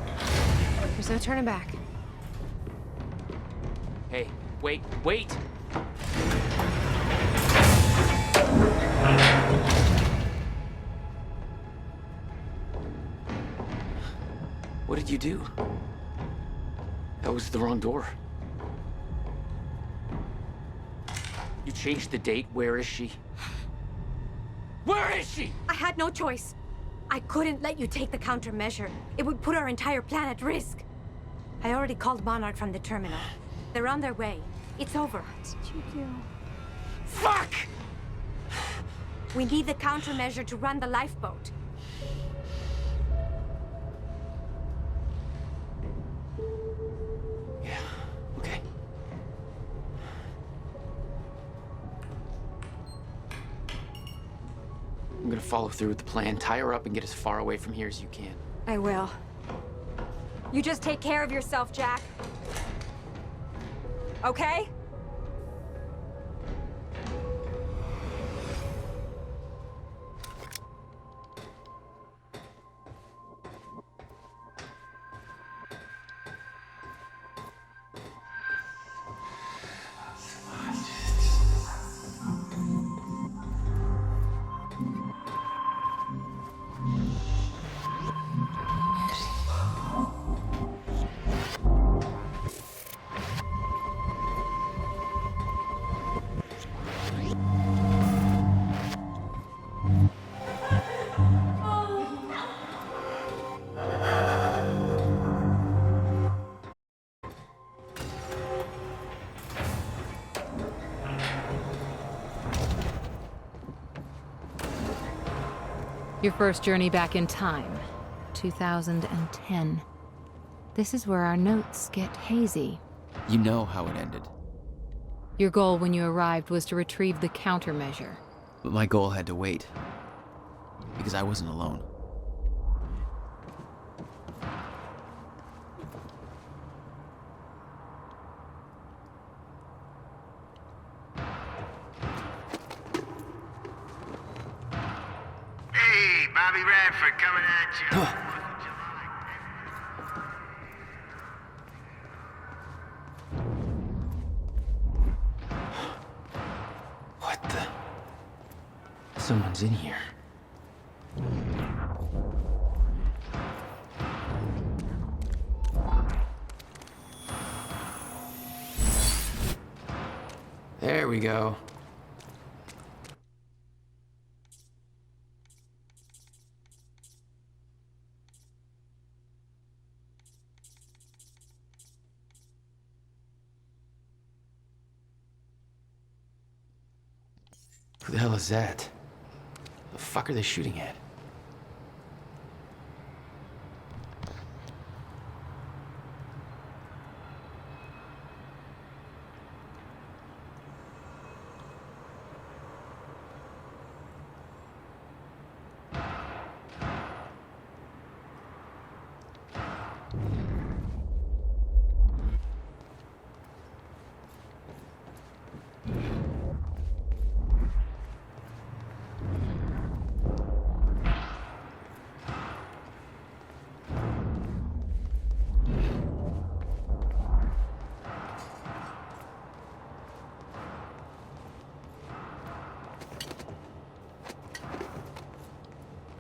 There's no turning back. Hey, wait! What did you do? That was the wrong door. You changed the date. Where is she? Where is she? I had no choice. I couldn't let you take the countermeasure. It would put our entire plan at risk. I already called Monarch from the terminal. They're on their way. It's over. What did you do? Fuck! We need the countermeasure to run the lifeboat. Okay. I'm gonna follow through with the plan. Tie her up and get as far away from here as you can. I will. You just take care of yourself, Jack. Okay? Your first journey back in time, 2010. This is where our notes get hazy. You know how it ended. Your goal when you arrived was to retrieve the countermeasure. But my goal had to wait. because I wasn't alone. Hey, Bobby Radford coming at you. What the? Someone's in here. There we go. Who the hell is that? The fuck are they shooting at?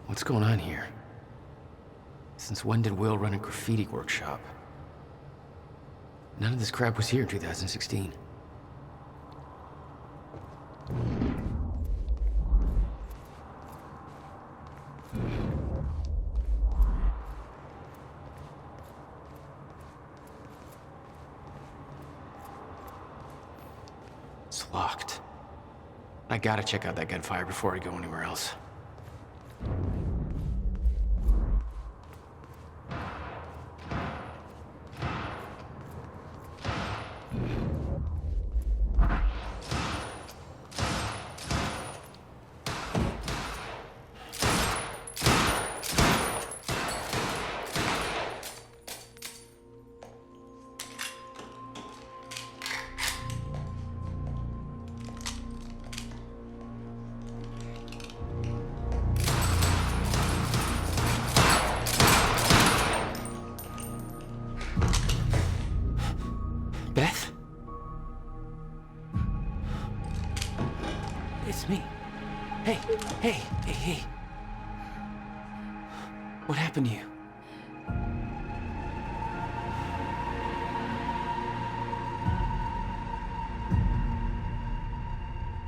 What's going on here? Since when did Will run a graffiti workshop? None of this crap was here in 2016. It's locked. I gotta check out that gunfire before I go anywhere else. Beth? It's me. Hey, hey, hey, hey. What happened to you?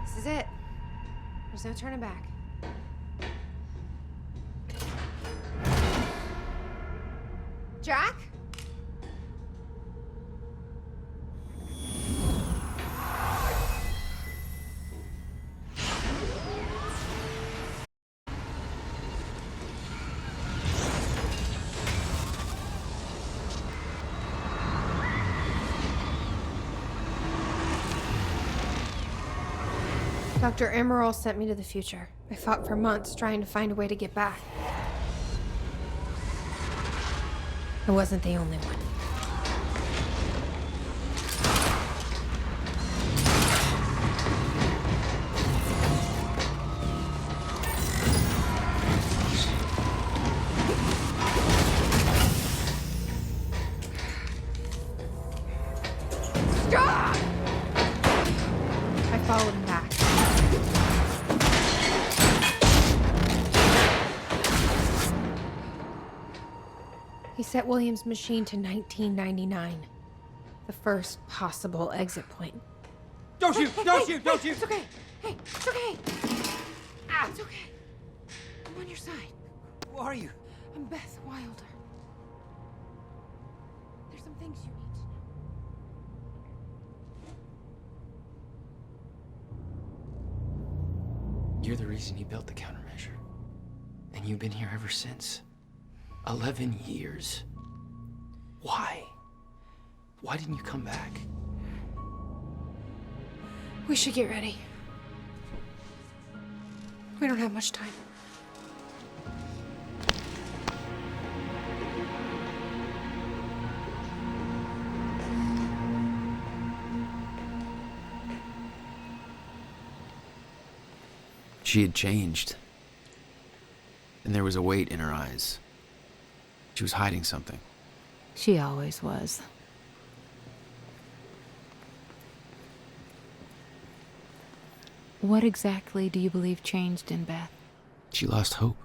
This is it. There's no turning back. Jack? Dr. Emerald sent me to the future. I fought for months trying to find a way to get back. I wasn't the only one. Stop! I followed him back. He set Williams' machine to 1999, the first possible exit point. Don't shoot! Don't shoot! Don't shoot! It's okay. Hey, it's okay. Ah, it's okay. I'm on your side. Who are you? I'm Beth Wilder. There's some things you need to know. You're the reason he built the countermeasure. And you've been here ever since. 11 years. Why? Why didn't you come back? We should get ready. We don't have much time. She had changed. And there was a weight in her eyes. She was hiding something. She always was. What exactly do you believe changed in Beth? She lost hope.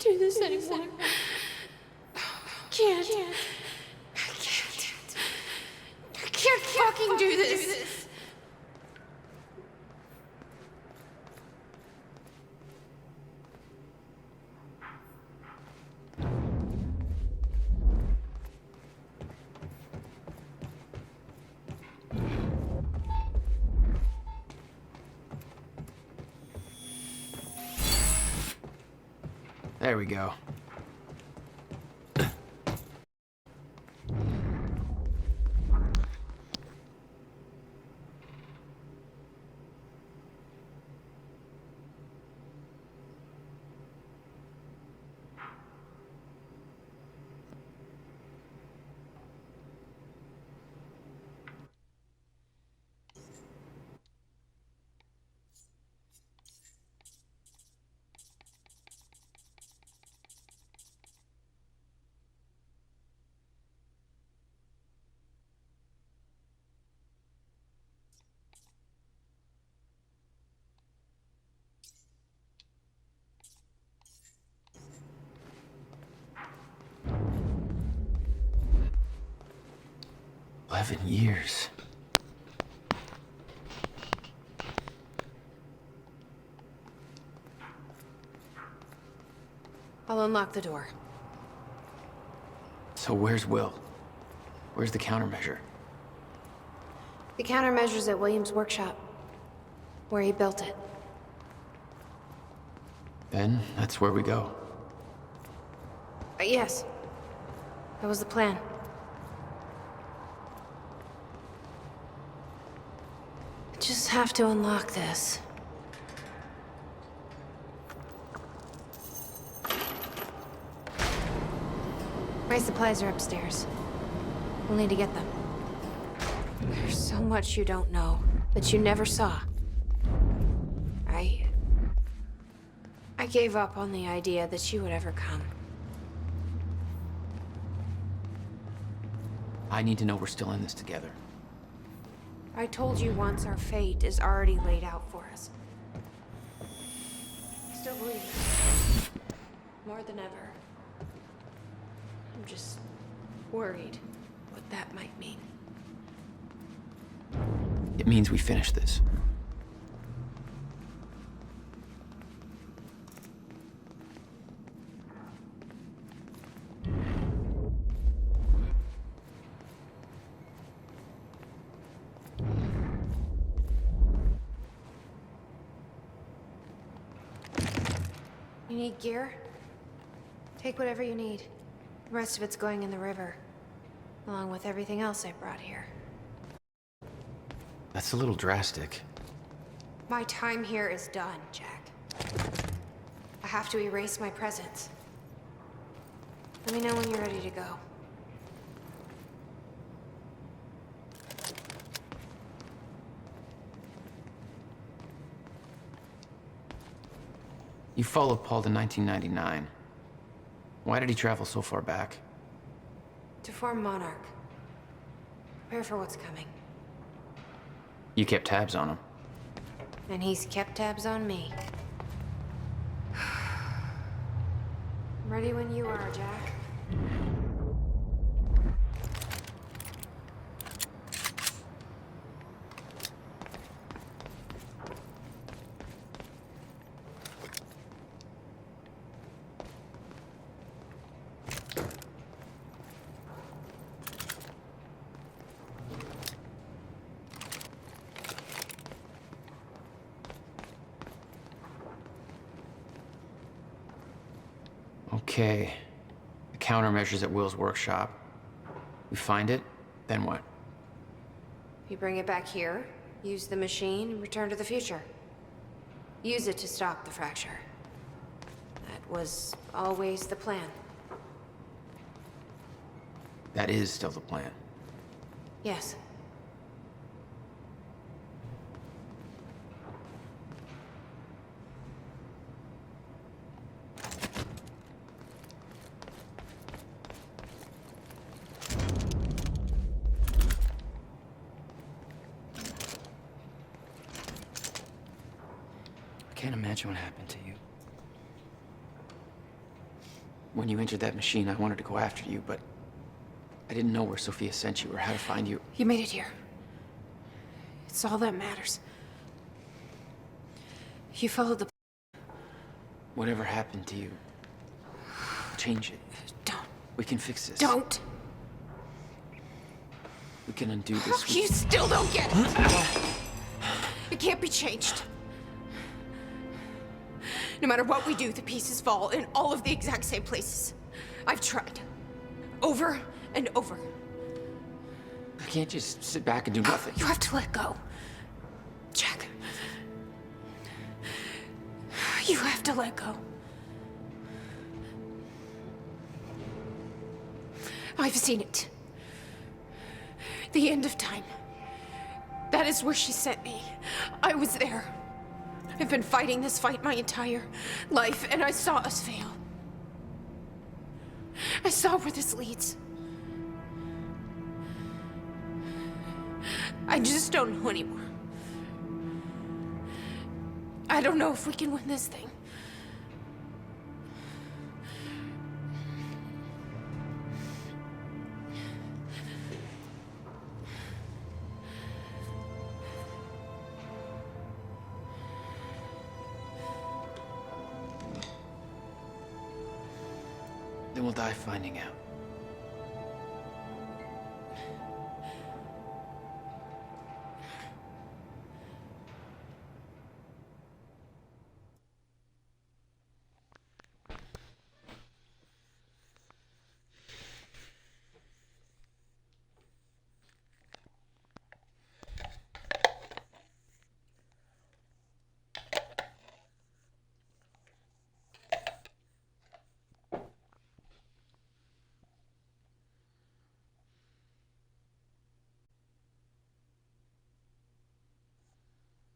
Do this anymore. Can't. I can't fucking do this. There we go. 11 years. I'll unlock the door. So where's Will? Where's the countermeasure? The countermeasure's at Williams' workshop, where he built it. Then that's where we go. Yes. That was the plan. Just have to unlock this. My supplies are upstairs. We'll need to get them. There's so much you don't know, that you never saw. I gave up on the idea that you would ever come. I need to know we're still in this together. I told you once our fate is already laid out for us. I still believe it. More than ever. I'm just worried what that might mean. It means we finish this. You need gear? Take whatever you need. The rest of it's going in the river, along with everything else I brought here. That's a little drastic. My time here is done, Jack. I have to erase my presence. Let me know when you're ready to go. You followed Paul to 1999. Why did he travel so far back? To form Monarch. Prepare for what's coming. You kept tabs on him. And he's kept tabs on me. I'm ready when you are, Jack. Okay. The countermeasure's at Will's workshop. We find it, then what? You bring it back here, use the machine, and return to the future. Use it to stop the fracture. That was always the plan. That is still the plan. Yes. I can't imagine what happened to you. When you entered that machine, I wanted to go after you, but I didn't know where Sophia sent you or how to find you. You made it here. It's all that matters. You followed the... Whatever happened to you, change it. Don't. We can fix this. Don't! We can undo this. You still don't get it! It can't be changed. No matter what we do, the pieces fall in all of the exact same places. I've tried. Over and over. I can't just sit back and do nothing. You have to let go. Jack. You have to let go. I've seen it. The end of time. That is where she sent me. I was there. I've been fighting this fight my entire life, and I saw us fail. I saw where this leads. I just don't know anymore. I don't know if we can win this thing. then we'll die finding out.